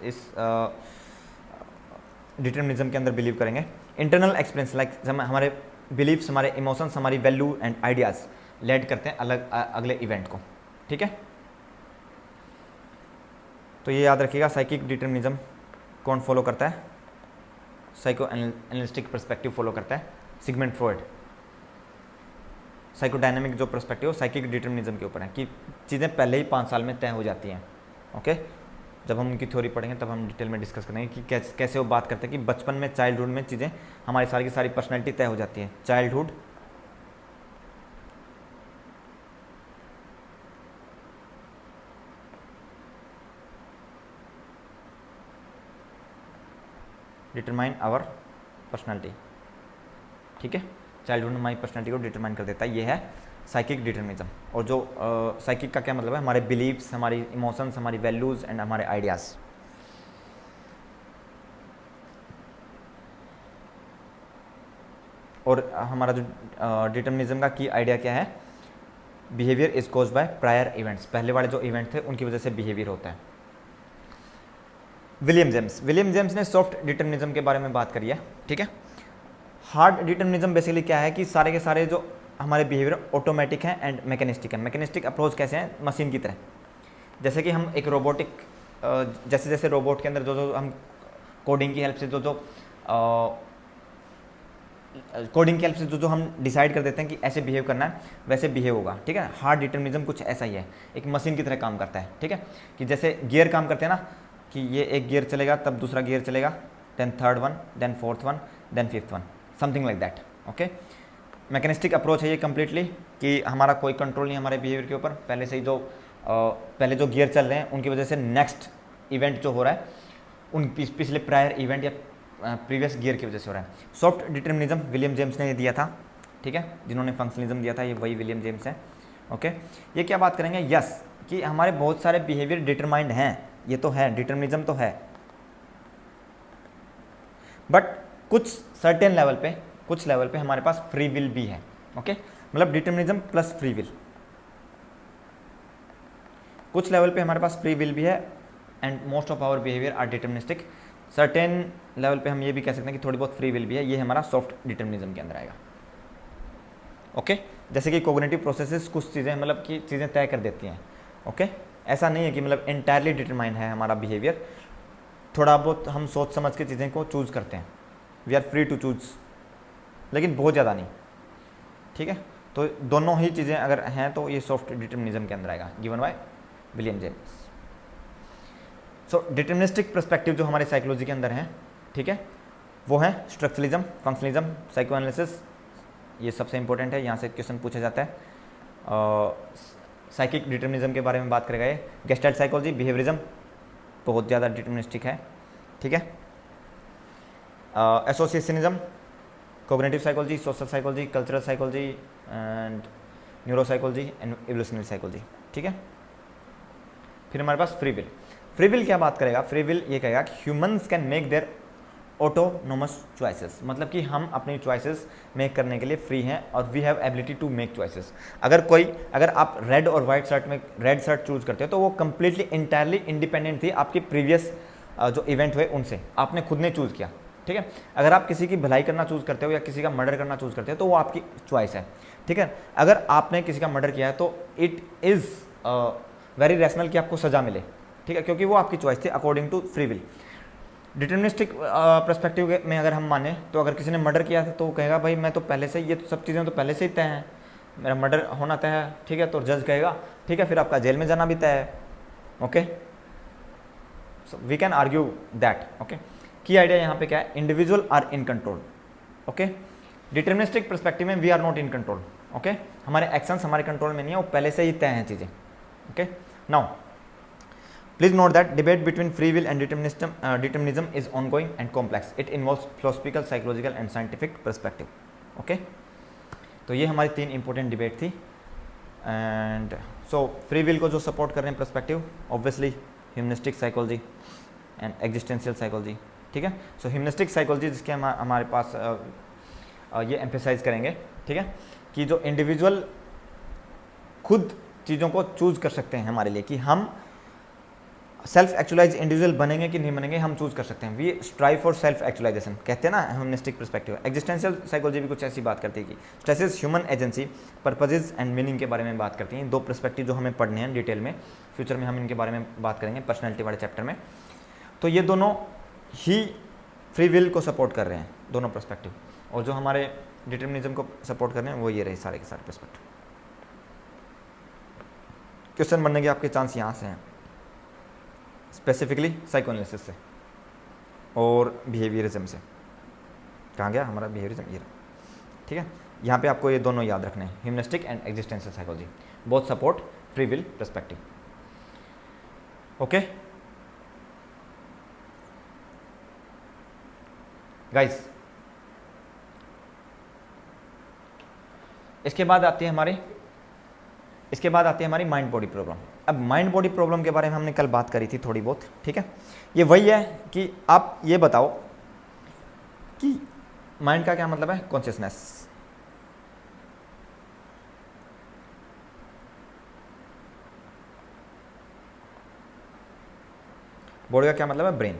इस डिटर्मिनिज्म के अंदर बिलीव करेंगे। इंटरनल एक्सपीरियंस लाइक हमारे बिलीव्स, हमारे इमोशंस, हमारी वैल्यू एंड आइडियाज़ लेड करते हैं अगले इवेंट को, ठीक है। तो ये याद रखिएगा, साइकिक डिटर्मिनिज्म कौन फॉलो करता है? साइको एनालिस्टिक पर्सपेक्टिव फॉलो करता है सिगमंड फ्रॉइड। साइकोडायनेमिक जो पर्सपेक्टिव साइकिक डिटर्मिनिज्म के ऊपर है कि चीज़ें पहले ही 5 साल में तय हो जाती हैं, ओके। जब हम उनकी थ्योरी पढ़ेंगे तब हम डिटेल में डिस्कस करेंगे कि कैसे वो बात करते हैं कि बचपन में, चाइल्डहुड में चीज़ें, हमारी सारी की सारी पर्सनैलिटी तय हो जाती है। चाइल्डहुड, डिटरमाइन आवर पर्सनैलिटी, ठीक है। चाइल्डहुड में हमारी पर्सनैलिटी को डिटरमाइन कर देता है, ये है साइकिक डिटर्मिनिज्म। और जो साइकिक का क्या मतलब है? हमारे बिलीव्स, हमारी इमोशंस, हमारी वैल्यूज़ एंड हमारे आइडियाज़। और हमारा जो डिटर्मिनिज्म का की आइडिया क्या है? Behaviour is caused by prior events, पहले वाले जो इवेंट थे उनकी वजह से बिहेवियर होता है। विलियम जेम्स ने सॉफ्ट डिटर्मिनिज्म के बारे में बात करी है, ठीक है। हार्ड डिटर्मिनिज्म बेसिकली क्या है कि सारे के सारे जो हमारे बिहेवियर ऑटोमेटिक हैं एंड मैकेनिस्टिक है। मैकेनिस्टिक अप्रोच कैसे हैं, मशीन की तरह। जैसे कि हम एक रोबोटिक, जैसे जैसे रोबोट के अंदर जो जो हम कोडिंग की हेल्प से जो जो हम डिसाइड कर देते हैं कि ऐसे बिहेव करना है, वैसे बिहेव होगा, ठीक है। हार्ड डिटर्मिनिज्म कुछ ऐसा ही है, एक मशीन की तरह काम करता है, ठीक है। कि जैसे गियर काम करते हैं ना, कि ये एक गियर चलेगा तब दूसरा गियर चलेगा, then third one, then fourth one, then fifth one, something like that, okay. Mechanistic approach है ये कम्प्लीटली, कि हमारा कोई कंट्रोल नहीं हमारे बिहेवियर के ऊपर। पहले से ही पहले जो गियर चल रहे हैं उनकी वजह से नेक्स्ट इवेंट जो हो रहा है उन पिछले प्रायर इवेंट या प्रीवियस गियर की वजह से हो रहा है। सॉफ्ट डिटर्मिनिज्म विलियम जेम्स ने ये दिया था, ठीक है। जिन्होंने फंक्शनलिज्म दिया था ये वही विलियम जेम्स है, ओके। ये क्या बात करेंगे, यस, कि हमारे बहुत सारे बिहेवियर डिटरमाइंड हैं, ये तो है, डिटर्मिनिज्म तो है, बट कुछ सर्टेन लेवल पे, कुछ लेवल पे हमारे पास फ्री विल भी है, ओके। मतलब डिटर्मिनिज्म प्लस फ्री विल, कुछ लेवल पे हमारे पास फ्री विल भी है and most of our behaviour are deterministic. Certain level पे हम ये भी कह सकते हैं कि थोड़ी बहुत फ्री विल भी है, ये हमारा सॉफ्ट डिटर्मिनिज्म के अंदर आएगा, ओके। जैसे कि कोग्निटिव प्रोसेसेस कुछ चीज़ें मतलब कि चीज़ें तय कर देती हैं, ओके। ऐसा नहीं है कि मतलब एंटायरली डिटरमाइन है हमारा बिहेवियर, थोड़ा बहुत हम सोच समझ के चीज़ें को चूज़ करते हैं, we are free to choose, लेकिन बहुत ज़्यादा नहीं, ठीक है। तो दोनों ही चीज़ें अगर हैं तो ये सॉफ्ट डिटर्मिनिज्म के अंदर आएगा, given by William James. So deterministic perspective जो हमारे साइकोलॉजी के अंदर हैं, ठीक है, वो है स्ट्रक्चरलिज्म, फंक्शनलिज्म, साइकोएनालिसिस, ये सबसे इंपॉर्टेंट है, यहाँ से क्वेश्चन पूछा जाता है। साइकिक डिटर्मिनिज्म के बारे में बात करेगा ये, गेस्टाल्ट साइकोलॉजी, बिहेवियरिज्म बहुत ज़्यादा डिटर्मिनिस्टिक है, ठीक है। Associationism, cognitive psychology, social psychology, cultural psychology and neuropsychology and evolutionary psychology, ठीक है। फिर हमारे पास फ्री विल। फ्री विल क्या बात करेगा, फ्री विल ये कहेगा कि humans can make their autonomous choices, मतलब कि हम अपनी चॉइसेस मेक करने के लिए फ्री हैं और we have ability to make choices. अगर आप रेड और वाइट शर्ट में रेड शर्ट चूज करते हो तो वो कंप्लीटली इंटायरली इंडिपेंडेंट थी आपकी प्रीवियस जो इवेंट हुए उनसे, आपने खुद ने चूज़ किया, ठीक है। अगर आप किसी की भलाई करना चूज़ करते हो या किसी का मर्डर करना चूज़ करते हो तो वो आपकी चॉइस है, ठीक है। अगर आपने किसी का मर्डर किया है तो इट इज़ वेरी रैशनल कि आपको सज़ा मिले, ठीक है, क्योंकि वो आपकी चॉइस थी according to free will. Deterministic perspective में अगर हम माने तो अगर किसी ने मर्डर किया था तो वो कहेगा भाई मैं तो पहले से, ये तो सब चीज़ें तो पहले से ही तय हैं, मेरा मर्डर होना तय है, ठीक है। तो जज कहेगा ठीक है फिर आपका जेल में जाना भी तय है, okay. So we can argue that, okay. Key idea यहाँ पे क्या है, individual are in control, okay. Deterministic perspective में we are not in control, okay. हमारे एक्शंस हमारे कंट्रोल में नहीं है, वो पहले से ही तय हैं चीज़ें, okay. Now please note that debate between free will and determinism is ongoing and complex. It involves philosophical, psychological and scientific perspective, okay। तो ये हमारी 3 इंपॉर्टेंट डिबेट थी एंड सो फ्री विल को जो सपोर्ट कर रहे हैं perspective obviously humanistic psychology and existential psychology, ठीक है। सो ह्यूमनिस्टिक साइकोलॉजी जिसके हमारे पास ये एम्फेसाइज करेंगे, ठीक है, कि जो इंडिविजुअल खुद चीज़ों को चूज़ कर सकते हैं हमारे लिए, कि हम सेल्फ एक्चुअलाइज इंडिविजुअल बनेंगे कि नहीं बनेंगे हम चूज कर सकते हैं। We strive for self actualisation कहते हैं ना ह्यूमनिस्टिक पर्सपेक्टिव। एग्जिस्टेंशियल साइकोलॉजी भी कुछ ऐसी बात करती है कि stresses human agency, purposes and meaning के बारे में बात करती हैं। 2 पर्सपेक्टिव जो हमें पढ़ने हैं डिटेल में, फ्यूचर में हम इनके बारे में बात करेंगे पर्सनैलिटी वाले चैप्टर में। तो ये दोनों ही फ्री विल को सपोर्ट कर रहे हैं, दोनों पर्सपेक्टिव, और जो हमारे डिटर्मिनिज्म को सपोर्ट कर रहे हैं वो ये रहे सारे के सारे पर्सपेक्टिव। क्वेश्चन बनने के आपके चांस यहाँ से हैं, स्पेसिफिकली साइकोएनालिसिस से और बिहेवियरिज्म से। कहाँ गया हमारा बिहेवियरिज्म, ये, ठीक है। यहाँ पे आपको ये दोनों याद रखने हैं, humanistic and existential psychology, both support free will perspective, okay guys. इसके बाद आती है हमारी माइंड बॉडी प्रॉब्लम। अब माइंड बॉडी प्रॉब्लम के बारे में हमने कल बात करी थी थोड़ी बहुत, ठीक है। ये वही है कि आप ये बताओ कि माइंड का क्या मतलब है, कॉन्शियसनेस। बॉडी का क्या मतलब है? ब्रेन।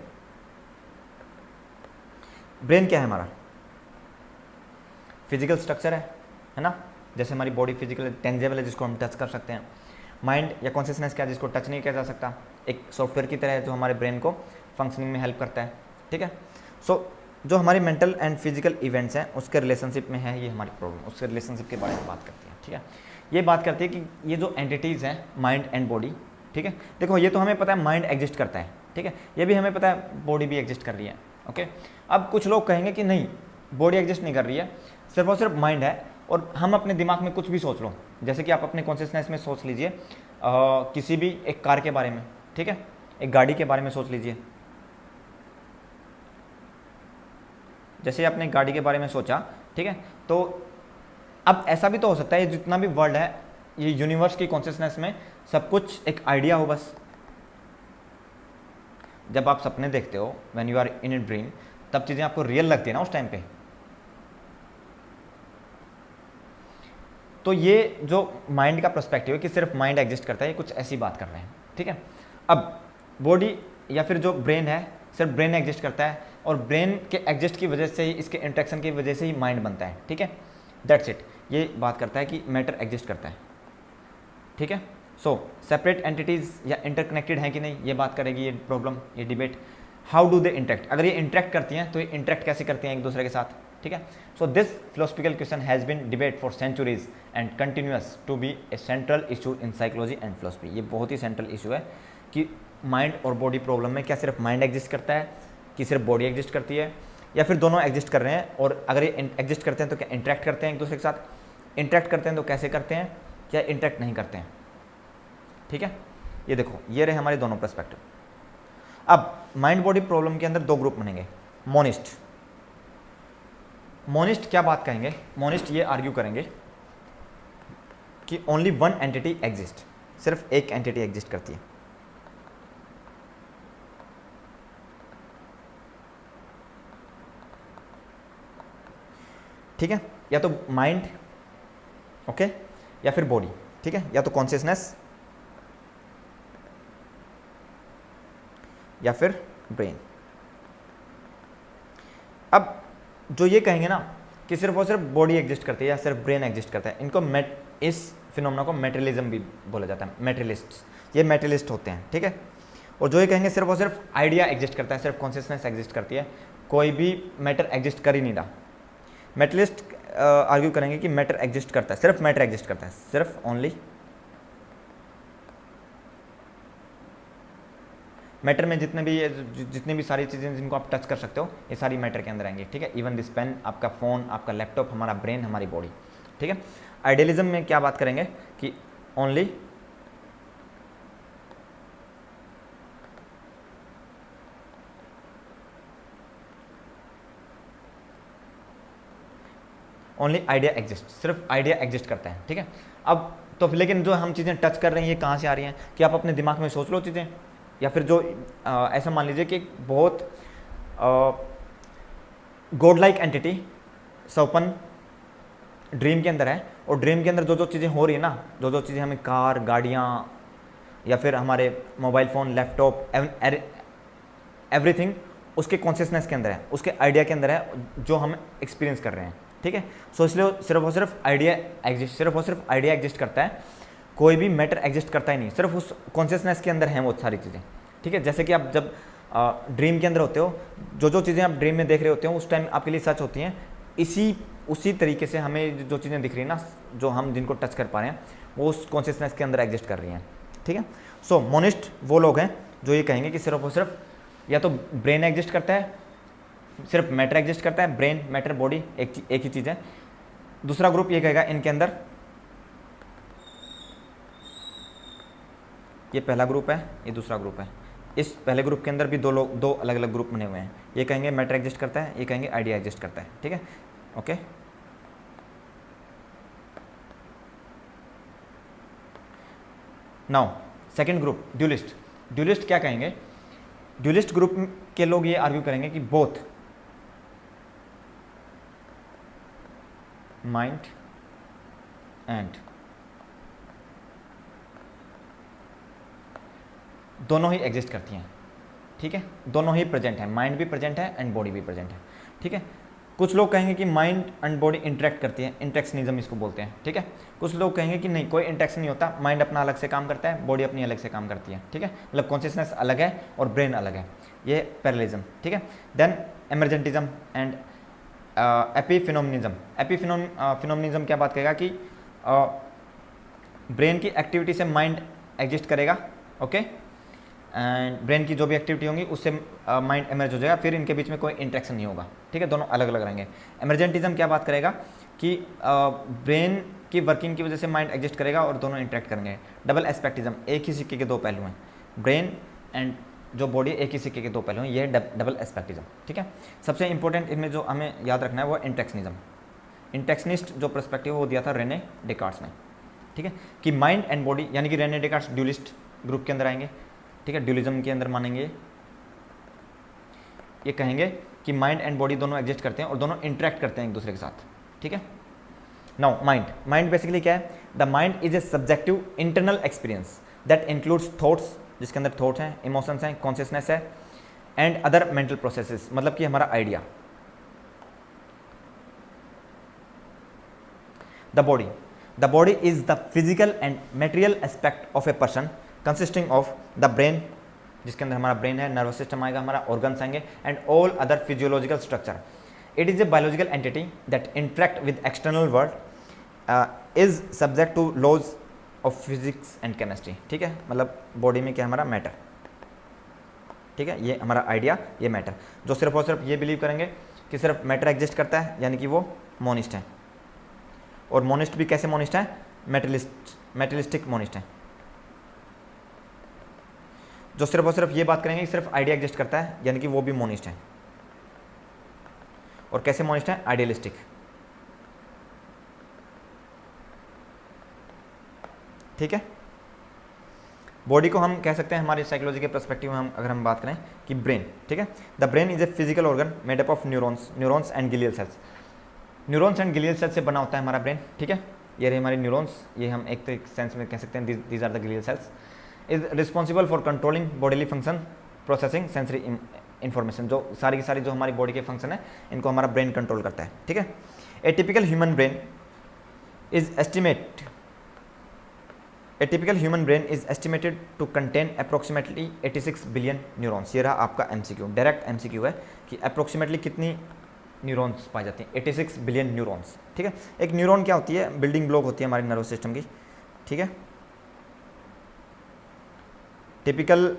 ब्रेन क्या है? हमारा फिजिकल स्ट्रक्चर है ना, जैसे हमारी बॉडी फिजिकल टेंजेबल है जिसको हम टच कर सकते हैं। माइंड या कॉन्शियसनेस क्या है जिसको टच नहीं किया जा सकता, एक सॉफ्टवेयर की तरह है जो हमारे ब्रेन को फंक्शनिंग में हेल्प करता है, ठीक है। सो जो हमारी मेंटल एंड फिजिकल इवेंट्स हैं उसके रिलेशनशिप में है ये हमारी प्रॉब्लम, उसके रिलेशनशिप के बारे में बात करती है, ठीक है। ये बात करती है कि ये जो एंटिटीज़ हैं माइंड एंड बॉडी, ठीक है, देखो ये तो हमें पता है माइंड एग्जिस्ट करता है, ठीक है, ये भी हमें पता है बॉडी भी एग्जिस्ट कर रही है, ओके। अब कुछ लोग कहेंगे कि नहीं, बॉडी एग्जिस्ट नहीं कर रही है, सिर्फ और सिर्फ माइंड है, और हम अपने दिमाग में कुछ भी सोच लो, जैसे कि आप अपने कॉन्शियसनेस में सोच लीजिए किसी भी एक कार के बारे में, ठीक है, एक गाड़ी के बारे में सोच लीजिए, जैसे आपने गाड़ी के बारे में सोचा, ठीक है, तो अब ऐसा भी तो हो सकता है जितना भी वर्ल्ड है ये यूनिवर्स की कॉन्शियसनेस में सब कुछ एक आइडिया हो बस। जब आप सपने देखते हो when you are in a dream, तब चीज़ें आपको रियल लगती है ना उस टाइम पे। तो ये जो माइंड का पर्सपेक्टिव है कि सिर्फ माइंड एग्जिस्ट करता है, ये कुछ ऐसी बात कर रहे हैं, ठीक है। अब बॉडी या फिर जो ब्रेन है, सिर्फ ब्रेन एग्जिस्ट करता है, और ब्रेन के एग्जिस्ट की वजह से ही, इसके इंट्रैक्शन की वजह से ही माइंड बनता है, ठीक है, दैट्स इट। ये बात करता है कि मैटर एग्जिस्ट करता है, ठीक है। सो सेपरेट एंटिटीज़ या इंटरकनेक्टेड हैं कि नहीं, ये बात करेगी ये प्रॉब्लम, ये debate. How do they interact, अगर ये इंटरेक्ट करती हैं तो ये इंटरेक्ट कैसे करती हैं एक दूसरे के साथ, ठीक है। So this philosophical question has been debate for centuries and continuous to be a central issue in psychology and philosophy. ये बहुत ही सेंट्रल इशू है कि माइंड और बॉडी प्रॉब्लम में क्या सिर्फ माइंड एग्जिस्ट करता है, कि सिर्फ बॉडी एग्जिस्ट करती है, या फिर दोनों एग्जिस्ट कर रहे हैं, और अगर ये एग्जिस्ट करते हैं तो क्या इंटरेक्ट करते हैं एक दूसरे के साथ, इंटरेक्ट करते हैं तो कैसे करते हैं, क्या इंटरेक्ट नहीं करते हैं, ठीक है। ये देखो, ये रहे हमारे दोनों पर्सपेक्टिव। अब माइंड बॉडी प्रॉब्लम के अंदर दो ग्रुप बनेंगे, मोनिस्ट। मोनिस्ट क्या बात कहेंगे? मोनिस्ट ये आर्ग्यू करेंगे कि ओनली वन एंटिटी एग्जिस्ट, सिर्फ एक एंटिटी एग्जिस्ट करती है, ठीक है, या तो माइंड, ओके, या फिर बॉडी, ठीक है, या तो कॉन्शियसनेस या फिर ब्रेन। अब जो ये कहेंगे ना कि सिर्फ और सिर्फ बॉडी एग्जिस्ट करती है या सिर्फ ब्रेन एग्जिस्ट करता है, इनको इस फिनोमेना को मेटेरियलिज्म भी बोला जाता है, मेटेरियलिस्ट्स, ये मेटेरियलिस्ट होते हैं, ठीक है। और जो ये कहेंगे सिर्फ और सिर्फ आइडिया एग्जिस्ट करता है, सिर्फ कॉन्शियसनेस एग्जिस्ट करती है, कोई भी मैटर एग्जिस्ट कर ही नहीं रहा। मेटेरियलिस्ट आर्ग्यू करेंगे कि मैटर एग्जिस्ट करता है, सिर्फ मैटर एग्जिस्ट करता है, सिर्फ ओनली मैटर में जितनी भी सारी चीज़ें जिनको आप टच कर सकते हो ये सारी मैटर के अंदर आएंगे, ठीक है। इवन दिस पेन, आपका फ़ोन, आपका लैपटॉप, हमारा ब्रेन, हमारी बॉडी, ठीक है। आइडियलिज्म में क्या बात करेंगे कि ओनली आइडिया एग्जिस्ट, सिर्फ आइडिया एग्जिस्ट करता है, ठीक है। अब तो लेकिन जो हम चीज़ें टच कर रहे हैं ये कहाँ से आ रही हैं कि आप अपने दिमाग में सोच लो चीज़ें, या फिर जो ऐसा मान लीजिए कि बहुत गॉड लाइक एंटिटी सपन ड्रीम के अंदर है, और ड्रीम के अंदर जो जो चीज़ें हो रही है ना, जो जो चीज़ें हमें कार, गाड़ियाँ, या फिर हमारे मोबाइल फ़ोन, लैपटॉप, एवरीथिंग उसके कॉन्शियसनेस के अंदर है, उसके आइडिया के अंदर है जो हम एक्सपीरियंस कर रहे हैं, ठीक है। सो इसलिए सिर्फ और सिर्फ आइडिया एग्जिस्ट करता है, कोई भी मैटर एग्जिस्ट करता ही नहीं, सिर्फ उस कॉन्शियसनेस के अंदर हैं वो सारी चीज़ें, ठीक है। जैसे कि आप जब ड्रीम के अंदर होते हो, जो जो चीज़ें आप ड्रीम में देख रहे होते हो उस टाइम आपके लिए सच होती हैं, उसी तरीके से हमें जो चीज़ें दिख रही हैं ना, जो हम जिनको टच कर पा रहे हैं वो उस कॉन्शियसनेस के अंदर एग्जिस्ट कर रही हैं, ठीक है। सो मोनिस्ट वो लोग हैं जो ये कहेंगे कि सिर्फ और सिर्फ या तो ब्रेन एग्जिस्ट करता है, सिर्फ मैटर एग्जिस्ट करता है, ब्रेन, मैटर, बॉडी एक ही चीज़ है। दूसरा ग्रुप ये कहेगा इनके अंदर, ये पहला ग्रुप है, ये दूसरा ग्रुप है, इस पहले ग्रुप के अंदर भी दो अलग अलग ग्रुप बने हुए हैं, ये कहेंगे मैटर एग्जिस्ट करता है, ये कहेंगे आइडिया एग्जिस्ट करता है, ठीक है, okay. Now second group dualist. Dualist क्या कहेंगे? ड्यूलिस्ट ग्रुप के लोग ये आर्ग्यू करेंगे कि बोथ माइंड एंड दोनों ही एग्जिस्ट करती हैं, ठीक है, दोनों ही प्रेजेंट है, माइंड भी प्रेजेंट है एंड बॉडी भी प्रेजेंट है, ठीक है। कुछ लोग कहेंगे कि माइंड एंड बॉडी इंटरेक्ट करती है, इंटेक्शनिज्म इसको बोलते हैं, ठीक है। कुछ लोग कहेंगे कि नहीं, कोई इंटेक्शन नहीं होता, माइंड अपना अलग से काम करता है, बॉडी अपनी अलग से काम करती है, ठीक है, मतलब कॉन्शियसनेस अलग है और ब्रेन अलग है, ये पैरेललिज्म, ठीक है। Then एमरजेंटिज्म and एपीफिनोमिनिज्म। एपीफिनोमिनिज्म क्या बात करेगा कि ब्रेन की एक्टिविटी से माइंड एग्जिस्ट करेगा, ओके, एंड ब्रेन की जो भी एक्टिविटी होंगी उससे माइंड एमर्ज हो जाएगा, फिर इनके बीच में कोई इंटरेक्शन नहीं होगा, ठीक है, दोनों अलग अलग रहेंगे। एमरजेंटिज्म क्या बात करेगा कि ब्रेन की वर्किंग की वजह से माइंड एग्जिस्ट करेगा और दोनों इंटरेक्ट करेंगे। डबल एस्पेक्टिज्म, एक ही सिक्के के दो पहलू हैं, ब्रेन एंड जो बॉडी एक ही सिक्के के दो पहलू हैं, ये डबल एस्पेक्टिज्म, ठीक है। सबसे इंपॉर्टेंट इनमें जो हमें याद रखना है वो इंटेक्शनिज्म। इंटेक्शनिस्ट जो पर्सपेक्टिव वो दिया था रेने डेकार्ड्स ने, ठीक है, कि माइंड एंड बॉडी, यानी कि रेने डेकार्ड्स ड्यूलिस्ट ग्रुप के अंदर आएंगे, ठीक है, ड्यूलिज्म के अंदर मानेंगे, ये कहेंगे कि माइंड एंड बॉडी दोनों एग्जिस्ट करते हैं और दोनों इंटरेक्ट करते हैं एक दूसरे के साथ, ठीक है। नाउ माइंड बेसिकली क्या है? The mind is A subjective internal experience that includes thoughts, जिसके अंदर थॉट्स हैं, इमोशंस हैं, कॉन्शियसनेस है एंड अदर मेंटल प्रोसेसेस, मतलब कि हमारा idea. The body is the physical and material aspect of a person consisting of the brain, जिसके अंदर हमारा ब्रेन है, नर्वस सिस्टम आएगा, हमारा ऑर्गन्स आएंगे and all other physiological structure. It is a biological entity that interact with external world, is subject to laws of physics and chemistry, ठीक है, मतलब बॉडी में क्या हमारा मैटर, ठीक है, ये हमारा आइडिया, ये मैटर, जो सिर्फ और सिर्फ ये बिलीव करेंगे कि सिर्फ मैटर एग्जिस्ट करता है, यानी कि वो मोनिस्ट है। और मोनिस्ट भी कैसे मोनिस्ट है? मेटलिस्टिक मोनिस्ट है। जो सिर्फ और सिर्फ ये बात करेंगे कि सिर्फ आइडिया एग्जिस्ट करता है, यानी कि वो भी मोनिस्ट है। और कैसे मोनिस्ट है? आइडियलिस्टिक, ठीक है। बॉडी को हम कह सकते हैं हमारी साइकोलॉजी के पर्सपेक्टिव में अगर हम बात करें कि ब्रेन, ठीक है, the brain is a physical organ made up of neurons and glial cells. Neurons and glial cells से बना होता है हमारा ब्रेन, ठीक है। ये रहे हमारे न्यूरॉन्स, ये हम एक तो सेंस में कह सकते हैं these are the glial cells. Is responsible for controlling bodily function, processing sensory information. जो सारी की सारी जो हमारी बॉडी के फंक्शन है, इनको हमारा ब्रेन कंट्रोल करता है, ठीक है। A typical human brain is estimated to contain approximately 86 billion neurons. ये रहा आपका एमसीक्यू, डायरेक्ट एमसीक्यू है कि अप्रोक्सीमेटली कितनी न्यूरॉन्स पाई जाती हैं? 86 बिलियन न्यूरॉन्स, ठीक है। एक न्यूरॉन क्या होती है? बिल्डिंग ब्लॉक होती है हमारे नर्वस सिस्टम की, ठीक है। टिपिकल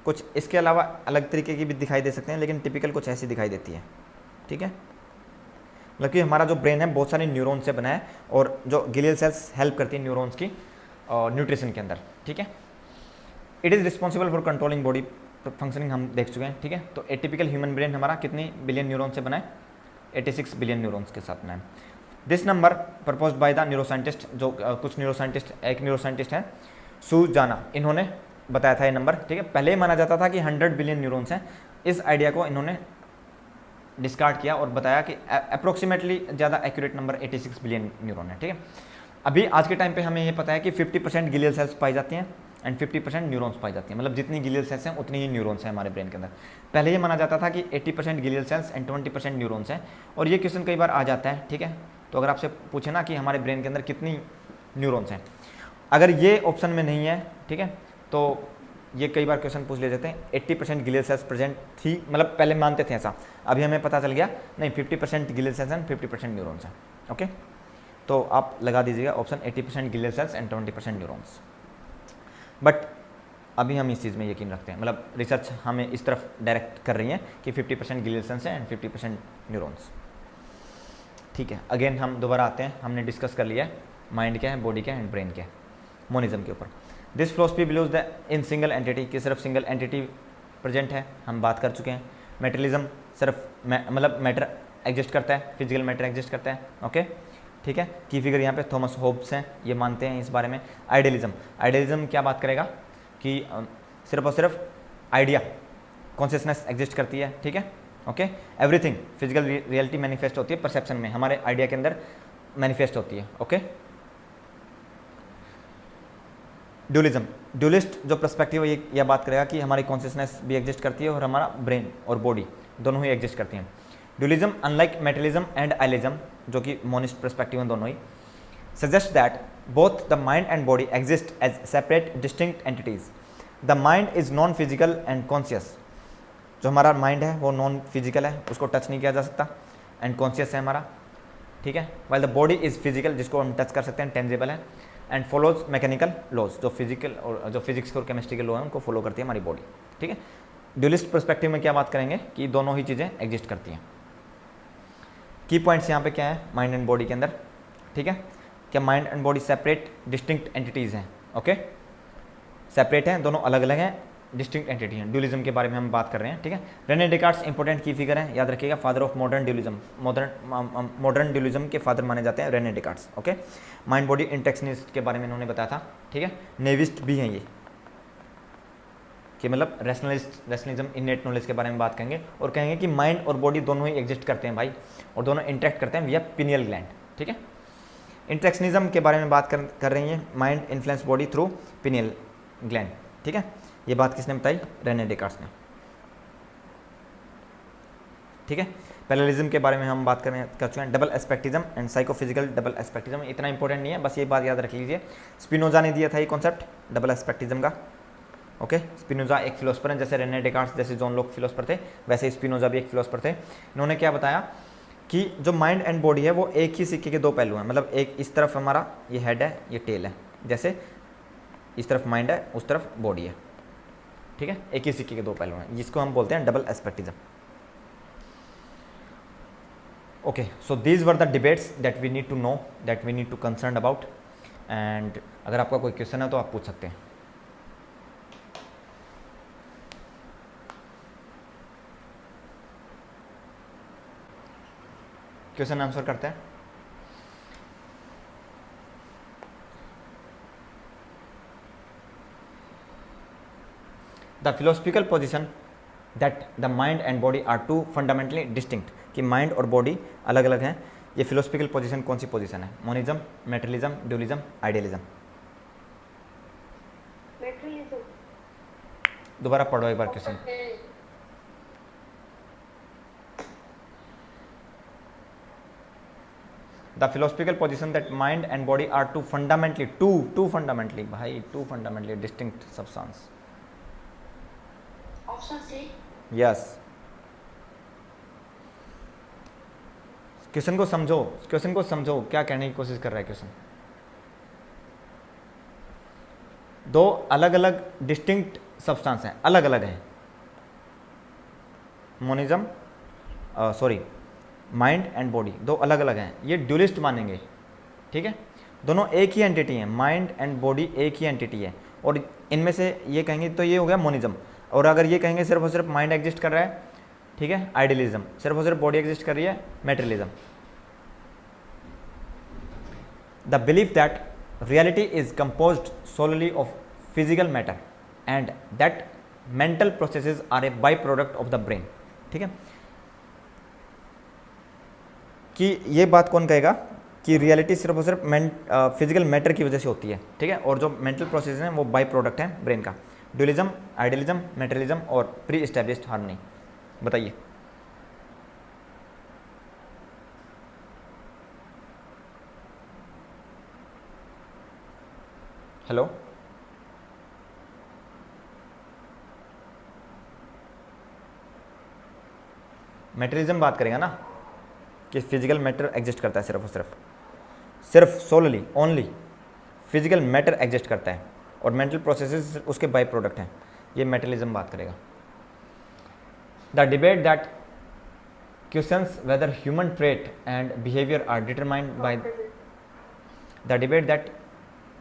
कुछ इसके अलावा अलग तरीके की भी दिखाई दे सकते हैं, लेकिन टिपिकल कुछ ऐसी दिखाई देती है, ठीक है। मतलब कि हमारा जो ब्रेन है बहुत सारे न्यूरॉन से बना है और जो गिलियल सेल्स हेल्प करती है न्यूरॉन्स की न्यूट्रिशन के अंदर, ठीक है। It is responsible for controlling body functioning, हम देख चुके हैं, ठीक है। तो ए टिपिकल ह्यूमन ब्रेन हमारा कितनी बिलियन न्यूरॉन से बना है? 86 बिलियन न्यूरॉन्स के साथ बना है। This number proposed by the neuroscientist, जो कुछ न्यूरोसाइंटिस्ट, एक न्यूरोसाइंटिस्ट है सुजाना, इन्होंने बताया था ये नंबर, ठीक है। पहले ही माना जाता था कि 100 बिलियन न्यूरॉन्स हैं। इस आइडिया को इन्होंने डिस्कार्ड किया और बताया कि अप्रोक्सीमेटली ज़्यादा एक्यूरेट नंबर 86 बिलियन न्यूरॉन है, ठीक है। अभी आज के टाइम पे हमें ये पता है कि 50% गिलियल सेल्स पाई जाती हैं एंड 50% न्यूरॉन्स पाई जाती हैं, मतलब जितनी गिलियल सेल्स हैं उतनी ही न्यूरॉन्स हैं हमारे ब्रेन के अंदर। पहले ये माना जाता था कि 80% गिलियल सेल्स एंड 20% न्यूरॉन्स हैं, और ये क्वेश्चन कई बार आ जाता है, ठीक है। तो अगर आपसे पूछे ना कि हमारे ब्रेन के अंदर कितनी न्यूरॉन्स हैं, अगर ये ऑप्शन में नहीं है, ठीक है, तो ये कई बार क्वेश्चन पूछ ले जाते हैं 80% गिलियल सेल्स प्रेजेंट थी, मतलब पहले मानते थे ऐसा, अभी हमें पता चल गया नहीं 50% गिलियल सेल्स एंड 50% न्यूरॉन्स हैं, ओके। तो आप लगा दीजिएगा option 80% glial cells and 20% neurons. But अभी हम इस चीज़ में यकीन रखते हैं, मतलब रिसर्च हमें इस तरफ डायरेक्ट कर रही है कि 50% गिलियल सेल्स हैं एंड 50% न्यूरॉन्स, ठीक है। अगेन हम दोबारा आते हैं, हमने डिस्कस कर लिया है माइंड क्या है, बॉडी क्या है एंड ब्रेन क्या है, मोनिज्म के ऊपर। This philosophy believes the in single entity, कि सिर्फ सिंगल एंटिटी प्रेजेंट है, हम बात कर चुके हैं। मेटेरियलिज्म सिर्फ मतलब मैटर एग्जिस्ट करता है, फिजिकल मैटर एग्जिस्ट करता है, ओके, ठीक है। की फिगर यहाँ पे थॉमस होब्स हैं, ये मानते हैं इस बारे में। आइडियलिज्म क्या बात करेगा कि सिर्फ और सिर्फ आइडिया, कॉन्शियसनेस एग्जिस्ट करती है, ठीक है, okay. Everything physical reality manifest होती है परसेप्शन में, हमारे आइडिया के अंदर मैनिफेस्ट होती है, ओके। ड्यूलिज्म, ड्यूलिस्ट जो पर्सपेक्टिव है ये यह बात करेगा कि हमारी कॉन्शियसनेस भी एग्जिस्ट करती है और हमारा ब्रेन और बॉडी दोनों ही एग्जिस्ट करती हैं। Dualism unlike materialism and idealism, जो कि मोनिस्ट पर्सपेक्टिव हैं दोनों ही, suggest that both the mind and body exist as separate distinct entities. The mind is non physical and conscious, जो हमारा माइंड है वो नॉन फिजिकल है, उसको टच नहीं किया जा सकता, एंड कॉन्शियस है हमारा, ठीक है। While the body is physical, जिसको हम टच कर सकते हैं, टेंजिबल है, एंड फॉलोज मैकेनिकल लॉज, जो फिजिकल और जो फिजिक्स और केमिस्ट्री के लॉ हैं उनको फॉलो करती है हमारी बॉडी, ठीक है। ड्यूलिस्ट पर्सपेक्टिव में क्या बात करेंगे कि दोनों ही चीज़ें एग्जिस्ट करती हैं। की पॉइंट्स यहाँ पे क्या है माइंड एंड बॉडी के अंदर, ठीक है। क्या mind and body separate distinct entities हैं, ओके, सेपरेट हैं, दोनों अलग अलग हैं, डिस्टिंक्ट एंटिटी हैं। ड्यूलिज्म के बारे में हम बात कर रहे हैं, ठीक है। रेने डेकार्ट्स इंपॉर्टेंट की फिगर है, याद रखिएगा, father of modern dualism, modern dualism के फादर माने जाते हैं रेने डेकार्ट्स, ओके। माइंड बॉडी इंटेक्शनिस्ट के बारे में इन्होंने बताया था, ठीक है। नेविस्ट भी हैं ये, कि मतलब रैशनलिज्म इनेट नॉलेज के बारे में बात करेंगे और कहेंगे कि माइंड और बॉडी दोनों ही एग्जिस्ट करते हैं भाई, और दोनों इंटरेक्ट करते हैं विया पिनियल ग्लैंड, ठीक है। इंट्रेक्शनिज्म के बारे में बात कर रही है, mind influence body through pineal gland, ठीक है। ये बात किसने बताई, रेने डेकार्ट्स ने, ठीक है। पैरेललिज्म के बारे में हम बात कर चुके हैं। डबल एस्पेक्टिज्म एंड साइकोफिजिकल डबल एस्पेक्टिज्म, इतना इंपॉर्टेंट नहीं है, बस ये बात याद रख लीजिए। स्पिनोजा ने दिया था ये कॉन्सेप्ट डबल एस्पेक्टिज्म का, ओके। स्पिनोजा एक फिलोसफर है, जैसे रेने डेकार्ट्स जैसे जॉन लॉक फिलोसफर थे, वैसे ही स्पिनोजा भी एक फिलोसफर थे। इन्होंने क्या बताया कि जो माइंड एंड बॉडी है वो एक ही सिक्के के दो पहलू हैं, मतलब एक इस तरफ हमारा ये हेड है, ये टेल है, जैसे इस तरफ माइंड है, उस तरफ बॉडी है, ठीक है। एक ही सिक्के के दो पहलू हैं, जिसको हम बोलते हैं double aspectism, okay. So these were the debates that we need to know, that we need to concern about, and अगर आपका कोई क्वेश्चन है तो आप पूछ सकते हैं। क्वेश्चन आंसर करते हैं। The philosophical position that the mind and body are two fundamentally distinct, कि माइंड और बॉडी अलग अलग हैं, ये फिलोसफिकल पोजिशन कौन सी पोजिशन है, मोनिज्म, मेटलिज्म, ड्यूलिज्म, आइडियलिज्म। दोबारा पढ़ो एक बार question. The philosophical position that mind and body are two fundamentally भाई two fundamentally distinct substance. Yes, question को समझो क्या कहने की कोशिश कर रहा है क्वेश्चन। दो अलग अलग डिस्टिंक्ट सब्सटेंस हैं, अलग अलग हैं, मोनिज्म माइंड एंड बॉडी दो अलग अलग हैं, ये ड्यूलिस्ट मानेंगे, ठीक है। दोनों एक ही एंटिटी हैं, माइंड एंड बॉडी एक ही एंटिटी है, और इनमें से ये कहेंगे तो ये हो गया मोनिज्म, और अगर ये कहेंगे सिर्फ और सिर्फ माइंड एग्जिस्ट कर रहा है, ठीक है, आइडियलिज्म, सिर्फ और सिर्फ बॉडी एग्जिस्ट कर रही है, materialism. The belief that reality is composed solely of physical matter and that mental processes are a by product of the brain, ठीक है। कि ये बात कौन कहेगा कि रियलिटी सिर्फ और सिर्फ फिजिकल मैटर की वजह से होती है, ठीक है, और जो मेंटल प्रोसेस हैं वो बाई प्रोडक्ट हैं ब्रेन का। ड्यूलिज्म, आइडियलिज्म, मेटेरियलिज्म और प्री एस्टैब्लिश्ड हार्मनी, बताइए। हेलो, मेटेरियलिज्म बात करेगा ना कि फिजिकल मैटर एग्जिस्ट करता है, सिर्फ और सिर्फ solely only physical matter exist करता है और मेंटल प्रोसेसेस उसके बाई प्रोडक्ट हैं, ये मेटेरियलिज्म बात करेगा। The debate that questions whether human trait and behaviour are determined by the debate that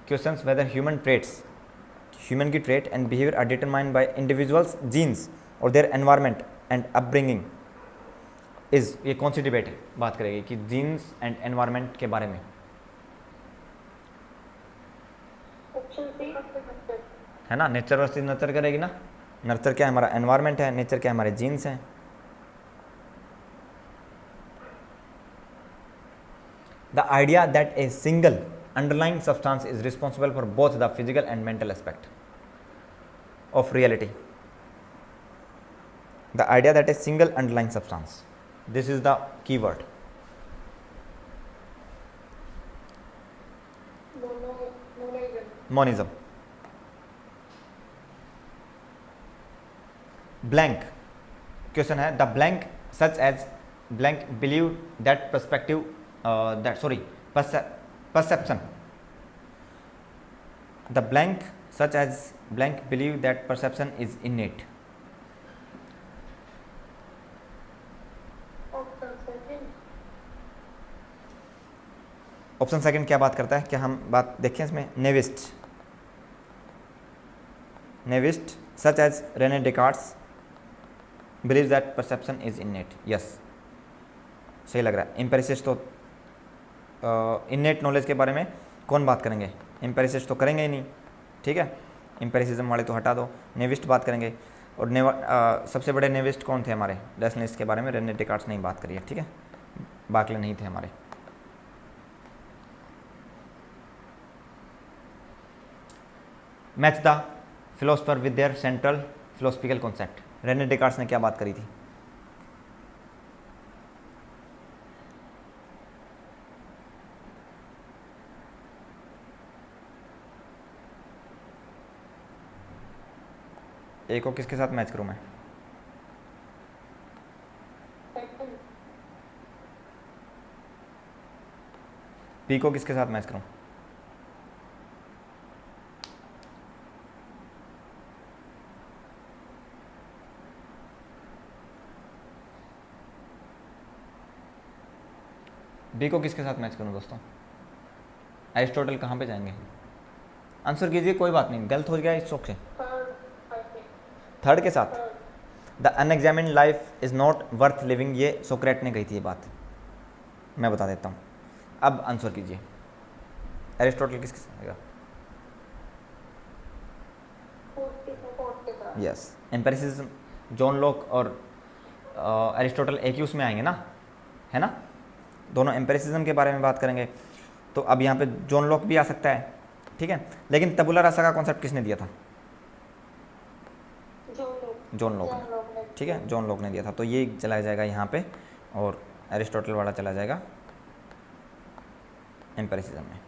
questions whether human traits, human की trait and behaviour are determined by individuals genes और their environment and upbringing is, ये कौन सी debate है बात करेगी कि jeans and environment के बारे में, है ना। नेचर वर्सेस नर्चर करेगी ना, नर्चर क्या हमारा एनवायरनमेंट है, नेचर क्या हमारे जीन्स हैं। The idea that a single underlying substance is responsible for both the physical and mental aspect of reality. The idea that a single underlying substance, this is the key word. Monism. Blank question है, the blank such as blank believe that perspective perception. The blank such as blank believe that perception is innate. Option second क्या बात करता है, क्या हम बात देखें इसमें, nativist such as Rene Descartes believe that perception is innate. Yes, सही लग रहा है. एम्पेरिसिस्ट तो इनेट नॉलेज के बारे में कौन बात करेंगे, एम्पेरिसिस्ट तो करेंगे ही नहीं. ठीक है, एम्पेरिसिज्म वाले तो हटा दो, नेविस्ट बात करेंगे. और सबसे बड़े नेविस्ट कौन थे हमारे, रैशनलिस्ट के बारे में रेने डेकार्ट्स नहीं बात करी है. ठीक है, बाकले नहीं थे हमारे. Match the philosopher with their central philosophical concept. Rene Descartes ने क्या बात करी थी, ए को किसके साथ मैच करूं मैं, पी को किसके साथ मैच करूं, बी को किसके साथ मैच करूं दोस्तों. एरिस्टोटल कहाँ पे जाएंगे, आंसर कीजिए, कोई बात नहीं, गलत हो गया इस शौक से. थर्ड के साथ. The unexamined life is not worth living, ये सोक्रेट ने कही थी ये बात, मैं बता देता हूँ. अब आंसर कीजिए, एरिस्टोटल किसके साथ आएगा. यस, एम्पेरिसिज्म जॉन लॉक और एरिस्टोटल एक ही उसमें आएंगे ना, है ना, दोनों एम्पेरिसिज्म के बारे में बात करेंगे. तो अब यहाँ पे जॉन लॉक भी आ सकता है. ठीक है, लेकिन तबुला रासा का कॉन्सेप्ट किसने दिया था, जॉन लॉक ने. ठीक है, जॉन लॉक ने दिया था. तो ये चला जाएगा यहाँ पे और एरिस्टोटल वाला चला जाएगा एम्पेरिसिज्म में.